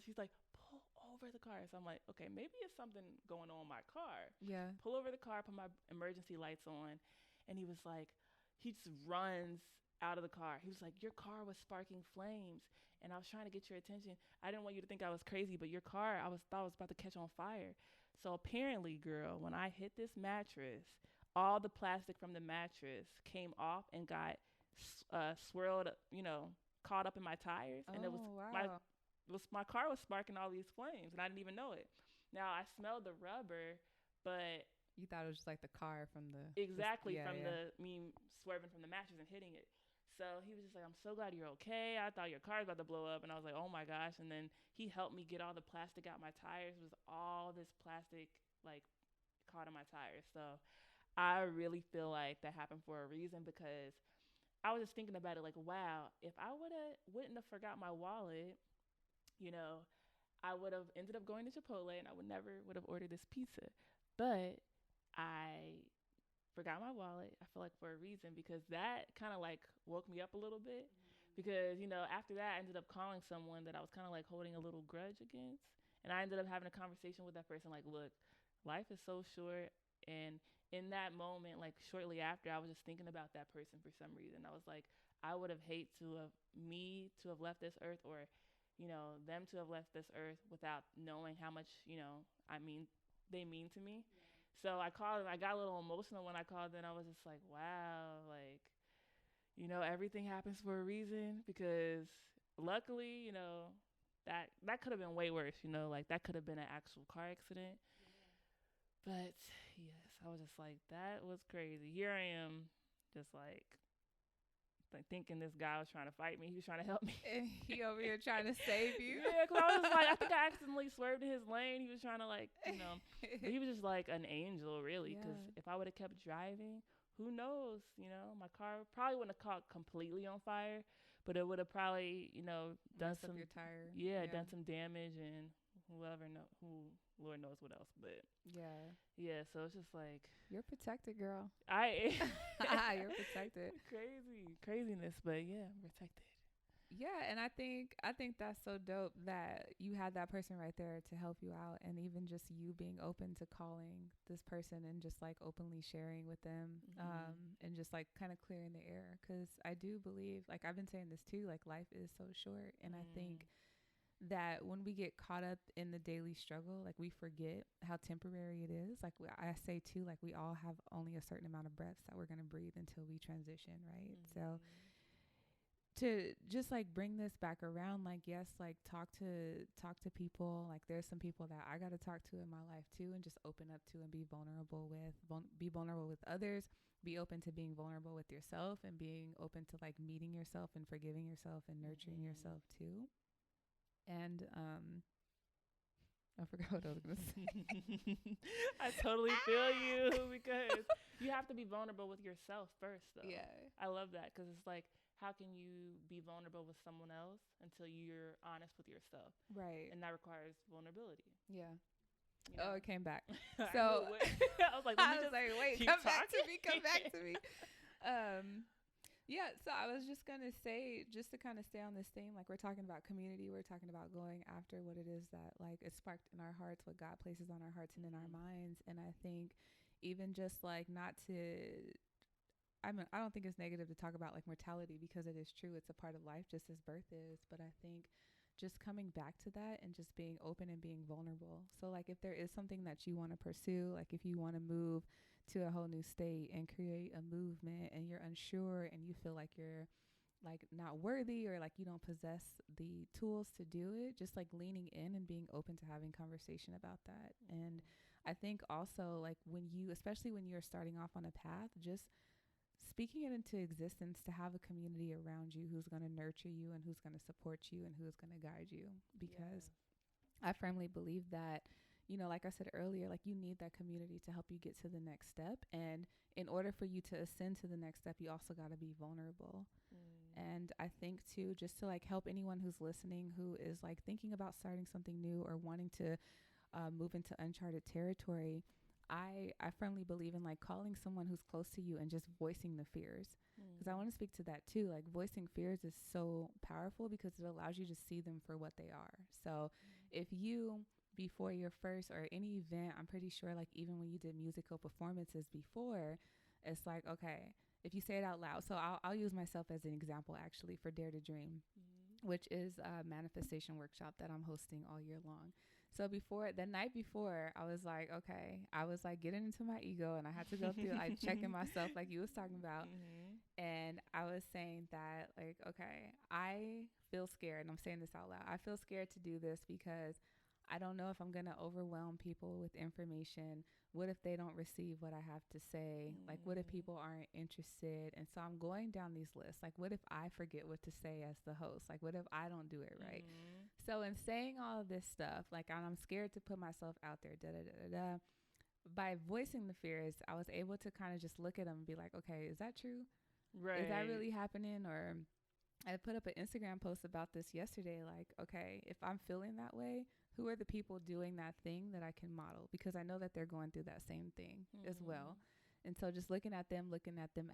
Speaker 2: he's like, pull over the car. So I'm like, okay, maybe it's something going on in my car.
Speaker 1: Yeah.
Speaker 2: Pull over the car, put my emergency lights on. And he was like, he just runs out of the car. He was like, your car was sparking flames, and I was trying to get your attention. I didn't want you to think I was crazy, but your car, thought was about to catch on fire. So apparently, girl, when I hit this mattress, all the plastic from the mattress came off and got swirled, caught up in my tires. And it was
Speaker 1: wow.
Speaker 2: my car was sparking all these flames, and I didn't even know it. Now I smelled the rubber, but
Speaker 1: you thought it was just like the car from the
Speaker 2: me swerving from the mattress and hitting it. So he was just like, I'm so glad you're okay. I thought your car was about to blow up. And I was like, oh my gosh. And then he helped me get all the plastic out my tires. It was all this plastic like caught in my tires. So I really feel like that happened for a reason, because I was just thinking about it like, wow, if I wouldn't have forgot my wallet, I would have ended up going to Chipotle, and I would have ordered this pizza. But I forgot my wallet. I feel like for a reason, because that kind of like woke me up a little bit. Because, after that, I ended up calling someone that I was kind of like holding a little grudge against. And I ended up having a conversation with that person like, look, life is so short. And in that moment, like shortly after, I was just thinking about that person for some reason. I was like, I would have hate to have left this earth, or, them to have left this earth without knowing how much, they mean to me. Yeah. So I called, and I got a little emotional when I called, and I was just like, wow, like, everything happens for a reason, because luckily, that could have been way worse, like that could have been an actual car accident. But yes, I was just like, that was crazy. Here I am, just like thinking this guy was trying to fight me. He was trying to help me.
Speaker 1: And he over here trying to save you.
Speaker 2: Yeah, because I was like, I think I accidentally swerved in his lane. He was trying to like, but he was just like an angel, really. Because if I would have kept driving, who knows? My car probably wouldn't have caught completely on fire, but it would have probably, done some
Speaker 1: your tire.
Speaker 2: done some damage, and Lord knows what else. But yeah, so it's just like,
Speaker 1: you're protected, girl.
Speaker 2: You're
Speaker 1: protected.
Speaker 2: Craziness, but yeah, I'm protected.
Speaker 1: Yeah, and I think that's so dope that you had that person right there to help you out, and even just you being open to calling this person and just like openly sharing with them, and just like kind of clearing the air. Because I do believe, like I've been saying this too, like life is so short, and I think that when we get caught up in the daily struggle, like we forget how temporary it is. Like I say too, like we all have only a certain amount of breaths that we're going to breathe until we transition, right? So to just like bring this back around, like, yes, like talk to people. Like there's some people that I got to talk to in my life too, and just open up to and be vulnerable with others, be open to being vulnerable with yourself, and being open to like meeting yourself and forgiving yourself and nurturing yourself too. And I forgot what I was gonna say.
Speaker 2: I totally feel you, because you have to be vulnerable with yourself first, though.
Speaker 1: Yeah,
Speaker 2: I love that, because it's like, how can you be vulnerable with someone else until you're honest with yourself?
Speaker 1: Right.
Speaker 2: And that requires vulnerability.
Speaker 1: Yeah.
Speaker 2: You
Speaker 1: Oh,
Speaker 2: know,
Speaker 1: it came back.
Speaker 2: I knew
Speaker 1: So
Speaker 2: it would. I was like, let me
Speaker 1: I was
Speaker 2: just
Speaker 1: like, wait,
Speaker 2: keep
Speaker 1: come back to
Speaker 2: talking.
Speaker 1: me, come back to me. Um, yeah, so I was just gonna say, just to kind of stay on this theme, like we're talking about community, we're talking about going after what it is that like is sparked in our hearts, what God places on our hearts and in our minds. And I think even just like not to, I mean, I don't think it's negative to talk about like mortality because it is true. It's a part of life, just as birth is. But I think just coming back to that and just being open and being vulnerable. So, like, if there is something that you want to pursue, like if you want to move to a whole new state and create a movement and you're unsure and you feel like you're like not worthy or like you don't possess the tools to do it, just like leaning in and being open to having conversation about that. And I think also like when you, especially when you're starting off on a path, just speaking it into existence to have a community around you who's going to nurture you and who's going to support you and who's going to guide you. Because I firmly believe that, you know, like I said earlier, like you need that community to help you get to the next step. And in order for you to ascend to the next step, you also got to be vulnerable. And I think too, just to like help anyone who's listening who is like thinking about starting something new or wanting to move into uncharted territory, I firmly believe in like calling someone who's close to you and just voicing the fears. Because I want to speak to that too. Like voicing fears is so powerful because it allows you to see them for what they are. So if you, before your first or any event, I'm pretty sure like even when you did musical performances before, it's like, okay, if you say it out loud. So I'll use myself as an example actually for Dare to Dream, which is a manifestation workshop that I'm hosting all year long. So before the night before, I was like, okay, I was like getting into my ego and I had to go through like checking myself like you was talking about. And I was saying that like, okay, I feel scared and I'm saying this out loud. I feel scared to do this because I don't know if I'm going to overwhelm people with information. What if they don't receive what I have to say? Like, what if people aren't interested? And so I'm going down these lists. Like, what if I forget what to say as the host? Like, what if I don't do it right? So in saying all of this stuff, like I'm scared to put myself out there, da da da da da. By voicing the fears, I was able to kind of just look at them and be like, okay, is that true?
Speaker 2: Right.
Speaker 1: Is that really happening? Or I put up an Instagram post about this yesterday. Like, okay, if I'm feeling that way, who are the people doing that thing that I can model? Because I know that they're going through that same thing as well. And so just looking at them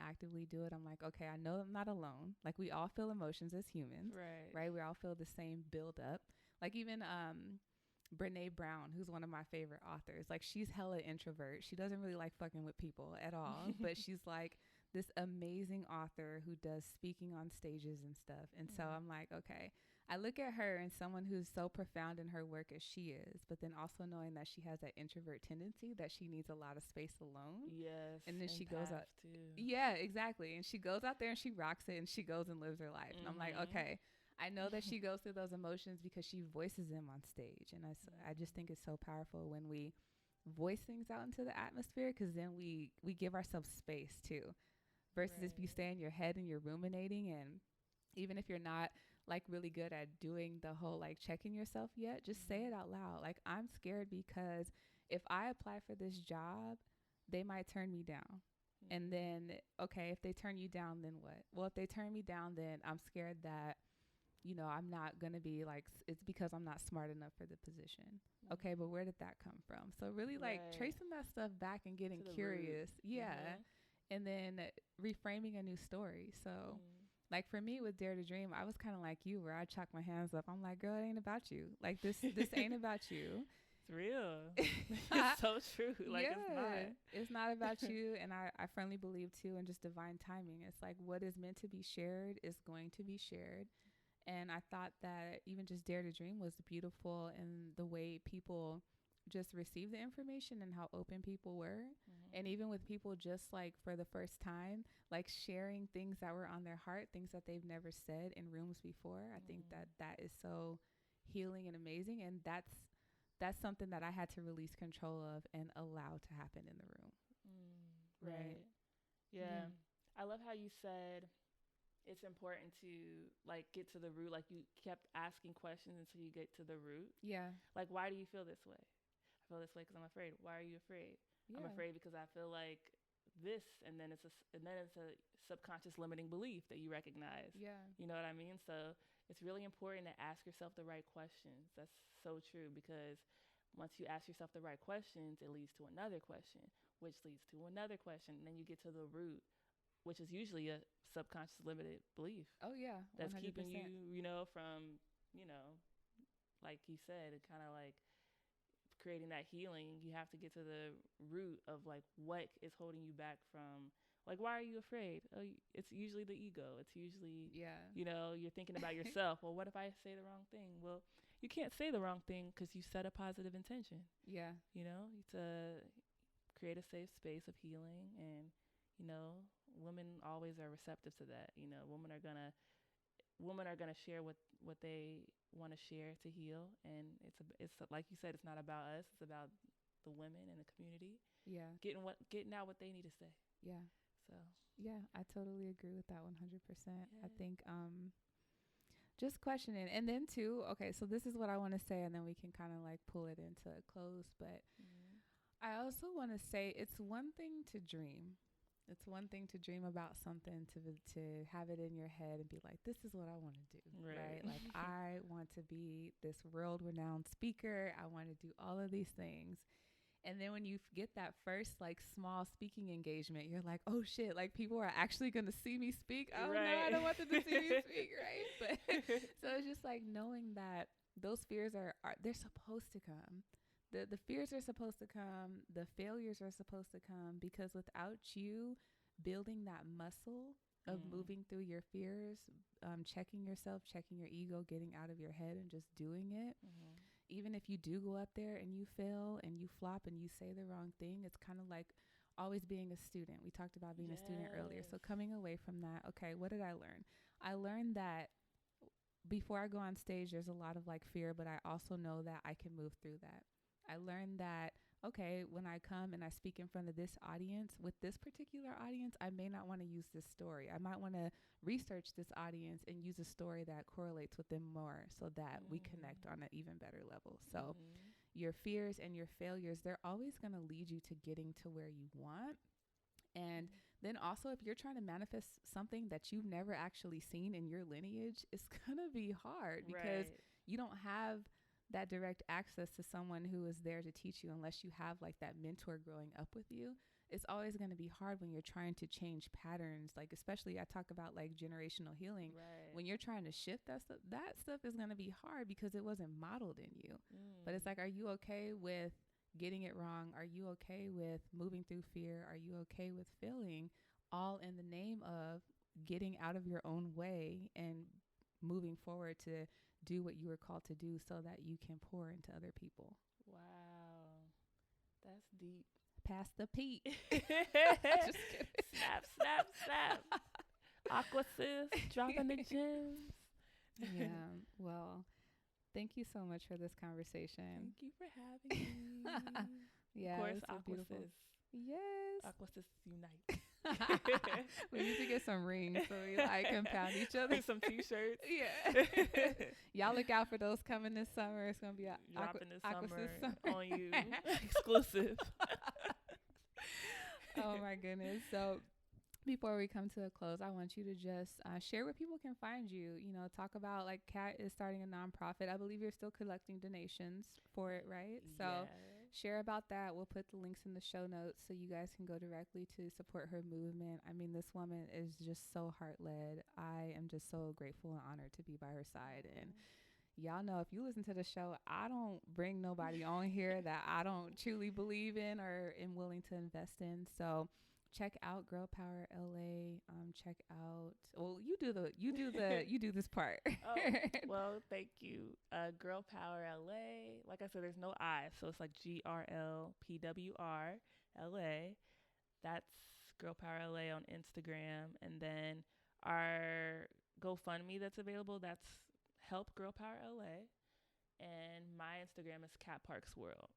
Speaker 1: actively do it, I'm like, okay, I know I'm not alone. Like we all feel emotions as humans, right? We all feel the same build up. Like even Brene Brown, who's one of my favorite authors, like she's hella introvert. She doesn't really like fucking with people at all, but she's like this amazing author who does speaking on stages and stuff. And so I'm like, okay, I look at her and someone who's so profound in her work as she is, but then also knowing that she has that introvert tendency that she needs a lot of space alone.
Speaker 2: Yes.
Speaker 1: And then she goes out.
Speaker 2: Too.
Speaker 1: Yeah, exactly. And she goes out there and she rocks it and she goes and lives her life. And I'm like, okay, I know that she goes through those emotions because she voices them on stage. And I just think it's so powerful when we voice things out into the atmosphere because then we give ourselves space too. Versus if you stay in your head and you're ruminating, and even if you're not like really good at doing the whole like checking yourself yet, just say it out loud. Like I'm scared because if I apply for this job, they might turn me down. And then, okay, if they turn you down, then what? Well, if they turn me down, then I'm scared that, you know, I'm not going to be like, it's because I'm not smart enough for the position. Okay, but where did that come from? So really like tracing that stuff back and getting curious. Yeah. And then reframing a new story. So like for me with Dare to Dream, I was kind of like you where I chalk my hands up. I'm like, girl, it ain't about you. Like this ain't about you.
Speaker 2: It's real. It's so true. Like
Speaker 1: it's not about you. And I firmly believe too in just divine timing. It's like what is meant to be shared is going to be shared. And I thought that even just Dare to Dream was beautiful in the way people just received the information and how open people were. And even with people just like for the first time, like sharing things that were on their heart, things that they've never said in rooms before. I think that is so healing and amazing. And that's something that I had to release control of and allow to happen in the room.
Speaker 2: Right. Yeah. I love how you said it's important to like get to the root. Like you kept asking questions until you get to the root.
Speaker 1: Yeah.
Speaker 2: Like, why do you feel this way? I feel this way because I'm afraid. Why are you afraid? Yeah. I'm afraid because I feel like this, and then it's a subconscious limiting belief that you recognize.
Speaker 1: Yeah.
Speaker 2: You know what I mean? So it's really important to ask yourself the right questions. That's so true because once you ask yourself the right questions, it leads to another question, which leads to another question. And then you get to the root, which is usually a subconscious limited belief
Speaker 1: Oh yeah,
Speaker 2: that's
Speaker 1: 100%.
Speaker 2: keeping you, from, you know, like you said, it kind of like creating that healing. You have to get to the root of like what is holding you back from, like, why are you afraid? Oh, it's usually the ego. It's usually,
Speaker 1: Yeah.
Speaker 2: you're thinking about yourself. Well, what if I say the wrong thing? Well, you can't say the wrong thing because you set a positive intention.
Speaker 1: Yeah.
Speaker 2: To create a safe space of healing, and women always are receptive to that. Women are gonna share what they want to share to heal, and it's like you said, it's not about us. It's about the women in the community
Speaker 1: Yeah.
Speaker 2: getting out what they need to say.
Speaker 1: Yeah.
Speaker 2: So
Speaker 1: Yeah, I totally agree with that 100%. I
Speaker 2: yeah.
Speaker 1: think just questioning, and then too, okay, so this is what I want to say, and then we can kind of like pull it into a close, but I also want to say it's one thing to dream. It's one thing to dream about something, to have it in your head and be like, this is what I want to do, right? Like, I want to be this world-renowned speaker. I want to do all of these things. And then when you get that first like small speaking engagement, you're like, oh shit, like people are actually going to see me speak. Oh no, I don't want them to see me speak, right? But so it's just like knowing that those fears are they're supposed to come. The fears are supposed to come. The failures are supposed to come, because without you building that muscle of moving through your fears, checking yourself, checking your ego, getting out of your head and just doing it. Even if you do go up there and you fail and you flop and you say the wrong thing, it's kind of like always being a student. We talked about being a student earlier. So coming away from that, okay, what did I learn? I learned that before I go on stage, there's a lot of like fear, but I also know that I can move through that. I learned that, okay, when I come and I speak in front of this audience, with this particular audience, I may not want to use this story. I might want to research this audience and use a story that correlates with them more, so that we connect on an even better level. So your fears and your failures, they're always going to lead you to getting to where you want. And then also, if you're trying to manifest something that you've never actually seen in your lineage, it's going to be hard, because you don't have that direct access to someone who is there to teach you, unless you have like that mentor growing up with you. It's always going to be hard when you're trying to change patterns. Like, especially I talk about like generational healing. When you're trying to shift that stuff is going to be hard because it wasn't modeled in you. But it's like, are you okay with getting it wrong? Are you okay with moving through fear? Are you okay with failing, all in the name of getting out of your own way and moving forward to do what you were called to do, so that you can pour into other people?
Speaker 2: Wow, that's deep.
Speaker 1: Pass the peat.
Speaker 2: Just kidding. Snap. Aqua sis, dropping the gems.
Speaker 1: Yeah. Well, thank you so much for this conversation.
Speaker 2: Thank you for having me.
Speaker 1: Yeah,
Speaker 2: of course,
Speaker 1: Aqua
Speaker 2: Aqua sis.
Speaker 1: Yes.
Speaker 2: Aqua sis unite.
Speaker 1: We need to get some rings so we like compound each other.
Speaker 2: Some t-shirts.
Speaker 1: Yeah. Y'all look out for those coming this summer. It's gonna be
Speaker 2: dropping this
Speaker 1: summer
Speaker 2: on you. Exclusive.
Speaker 1: Oh my goodness. So before we come to a close, I want you to just share where people can find you. Talk about, like, Kat is starting a nonprofit. I believe you're still collecting donations for it, right? So share about that. We'll put the links in the show notes so you guys can go directly to support her movement. I mean, this woman is just so heart-led. I am just so grateful and honored to be by her side. And y'all know, if you listen to the show, I don't bring nobody on here that I don't truly believe in or am willing to invest in. So check out Girl Power LA. Check out, well, you do this part.
Speaker 2: Oh, well, thank you. Girl Power LA. Like I said, there's no I, so it's like GRLPWR LA. That's Girl Power LA on Instagram, and then our GoFundMe that's available, that's Help Girl Power LA, and my Instagram is Cat Parks World.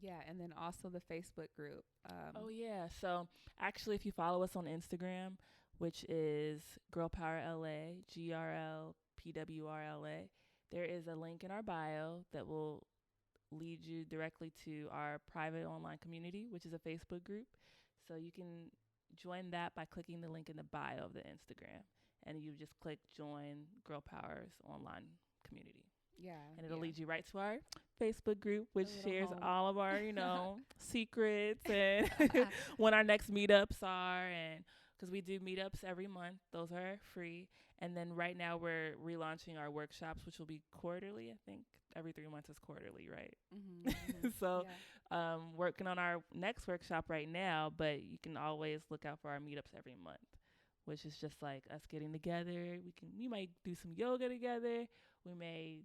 Speaker 1: Yeah, and then also the Facebook group.
Speaker 2: Oh yeah, so actually, if you follow us on Instagram, which is Girl Power LA, GRLPWRLA, there is a link in our bio that will lead you directly to our private online community, which is a Facebook group. So you can join that by clicking the link in the bio of the Instagram, and you just click join Girl Power's online community.
Speaker 1: Yeah.
Speaker 2: And it'll
Speaker 1: yeah.
Speaker 2: lead you right to our Facebook group, which
Speaker 1: A little
Speaker 2: shares
Speaker 1: home.
Speaker 2: all of our, secrets and when our next meetups are. And because we do meetups every month, those are free. And then right now we're relaunching our workshops, which will be quarterly. I think every 3 months is quarterly, right? So
Speaker 1: Yeah.
Speaker 2: working on our next workshop right now, but you can always look out for our meetups every month, which is just like us getting together. We might do some yoga together. We may,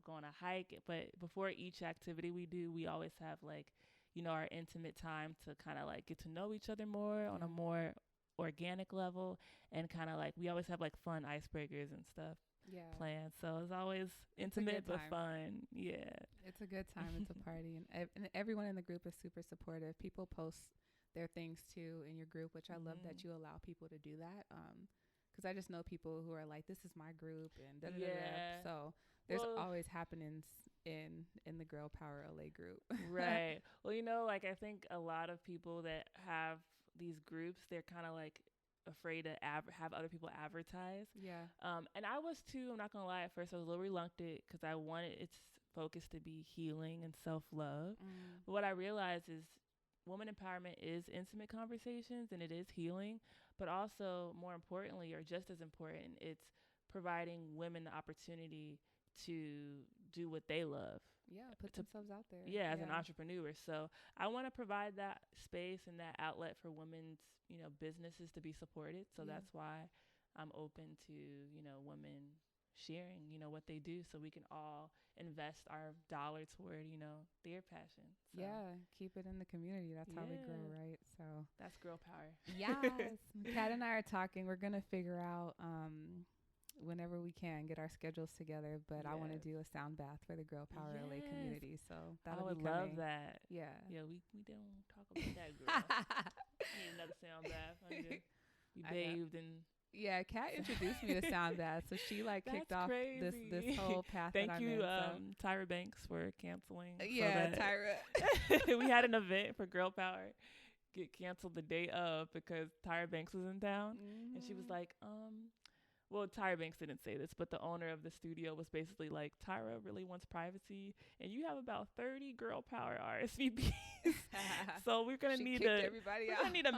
Speaker 2: go on a hike. But before each activity we do, we always have like, our intimate time to kind of like get to know each other more on a more organic level, and kind of like we always have like fun icebreakers and stuff planned. So it's always intimate but fun. Yeah.
Speaker 1: It's a good time. It's a party, and everyone in the group is super supportive. People post their things too in your group, which I love that you allow people to do that. Because I just know people who are like, this is my group, and da da da. So there's always happenings in the Girl Power LA group.
Speaker 2: Right. Well, like I think a lot of people that have these groups, they're kind of like afraid to have other people advertise.
Speaker 1: Yeah.
Speaker 2: And I was too. I'm not gonna lie. At first, I was a little reluctant because I wanted its focus to be healing and self-love. But what I realized is, woman empowerment is intimate conversations and it is healing, but also more importantly, or just as important, it's providing women the opportunity to do what they love.
Speaker 1: Yeah, put themselves out there.
Speaker 2: Yeah, as an entrepreneur. So I want to provide that space and that outlet for women's, businesses to be supported. So that's why I'm open to, women sharing, what they do, so we can all invest our dollar toward, their passion. So.
Speaker 1: Yeah, keep it in the community. That's how we grow, right? So
Speaker 2: that's girl power.
Speaker 1: Yes. Kat and I are talking. We're going to figure out whenever we can get our schedules together, but I want to do a sound bath for the Girl Power LA community. So that'll
Speaker 2: I would
Speaker 1: be coming.
Speaker 2: love that.
Speaker 1: Yeah.
Speaker 2: Yeah, we don't talk about that, girl. Need another sound bath. You bathed and
Speaker 1: yeah, Kat introduced me to sound bath, so she kicked off this whole path.
Speaker 2: Thank
Speaker 1: that
Speaker 2: you,
Speaker 1: I'm in,
Speaker 2: Tyra Banks, for canceling.
Speaker 1: Yeah,
Speaker 2: Tyra. We had an event for Girl Power get canceled the day of because Tyra Banks was in town, and she was like, well, Tyra Banks didn't say this, but the owner of the studio was basically like, Tyra really wants privacy, and you have about 30 Girl Power RSVPs. So we're gonna need to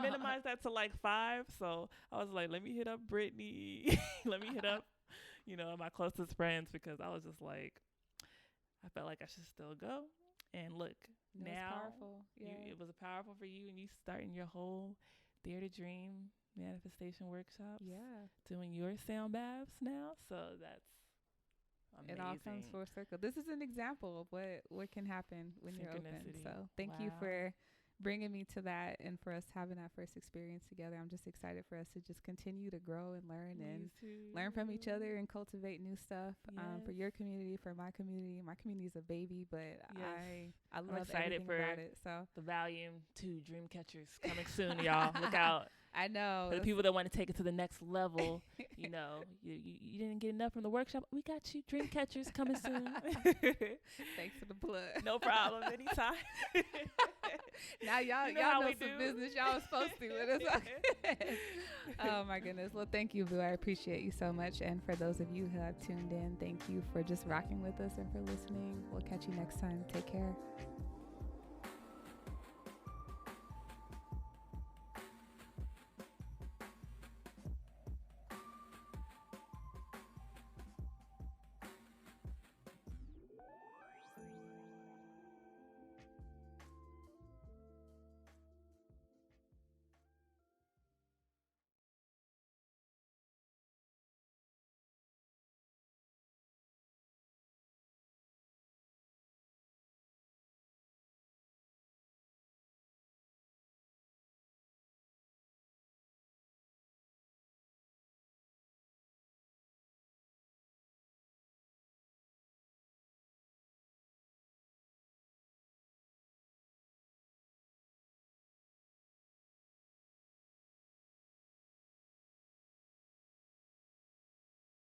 Speaker 2: minimize that to like 5. So I was like, let me hit up Brittany, let me hit up, my closest friends, because I was just like, I felt like I should still go. And look, now it was powerful for you, and you starting your whole Dare to Dream manifestation workshops.
Speaker 1: Yeah.
Speaker 2: Doing your sound baths now. So that's amazing.
Speaker 1: It all comes full circle. This is an example of what can happen when you're open. So thank you for bringing me to that, and for us having that first experience together. I'm just excited for us to just continue to grow and learn learn from each other and cultivate new stuff for your community, for my community. My community is a baby, but I love everything about it. So
Speaker 2: the Volume 2 Dreamcatchers coming soon, y'all. Look out.
Speaker 1: I know.
Speaker 2: For the people that want to take it to the next level, you didn't get enough from the workshop. We got you. Dreamcatchers coming soon.
Speaker 1: Thanks for the plug.
Speaker 2: No problem. Anytime.
Speaker 1: Now y'all know some business y'all was supposed to with us. Oh my goodness. Well, thank you, Boo. I appreciate you so much. And for those of you who have tuned in, thank you for just rocking with us and for listening. We'll catch you next time. Take care.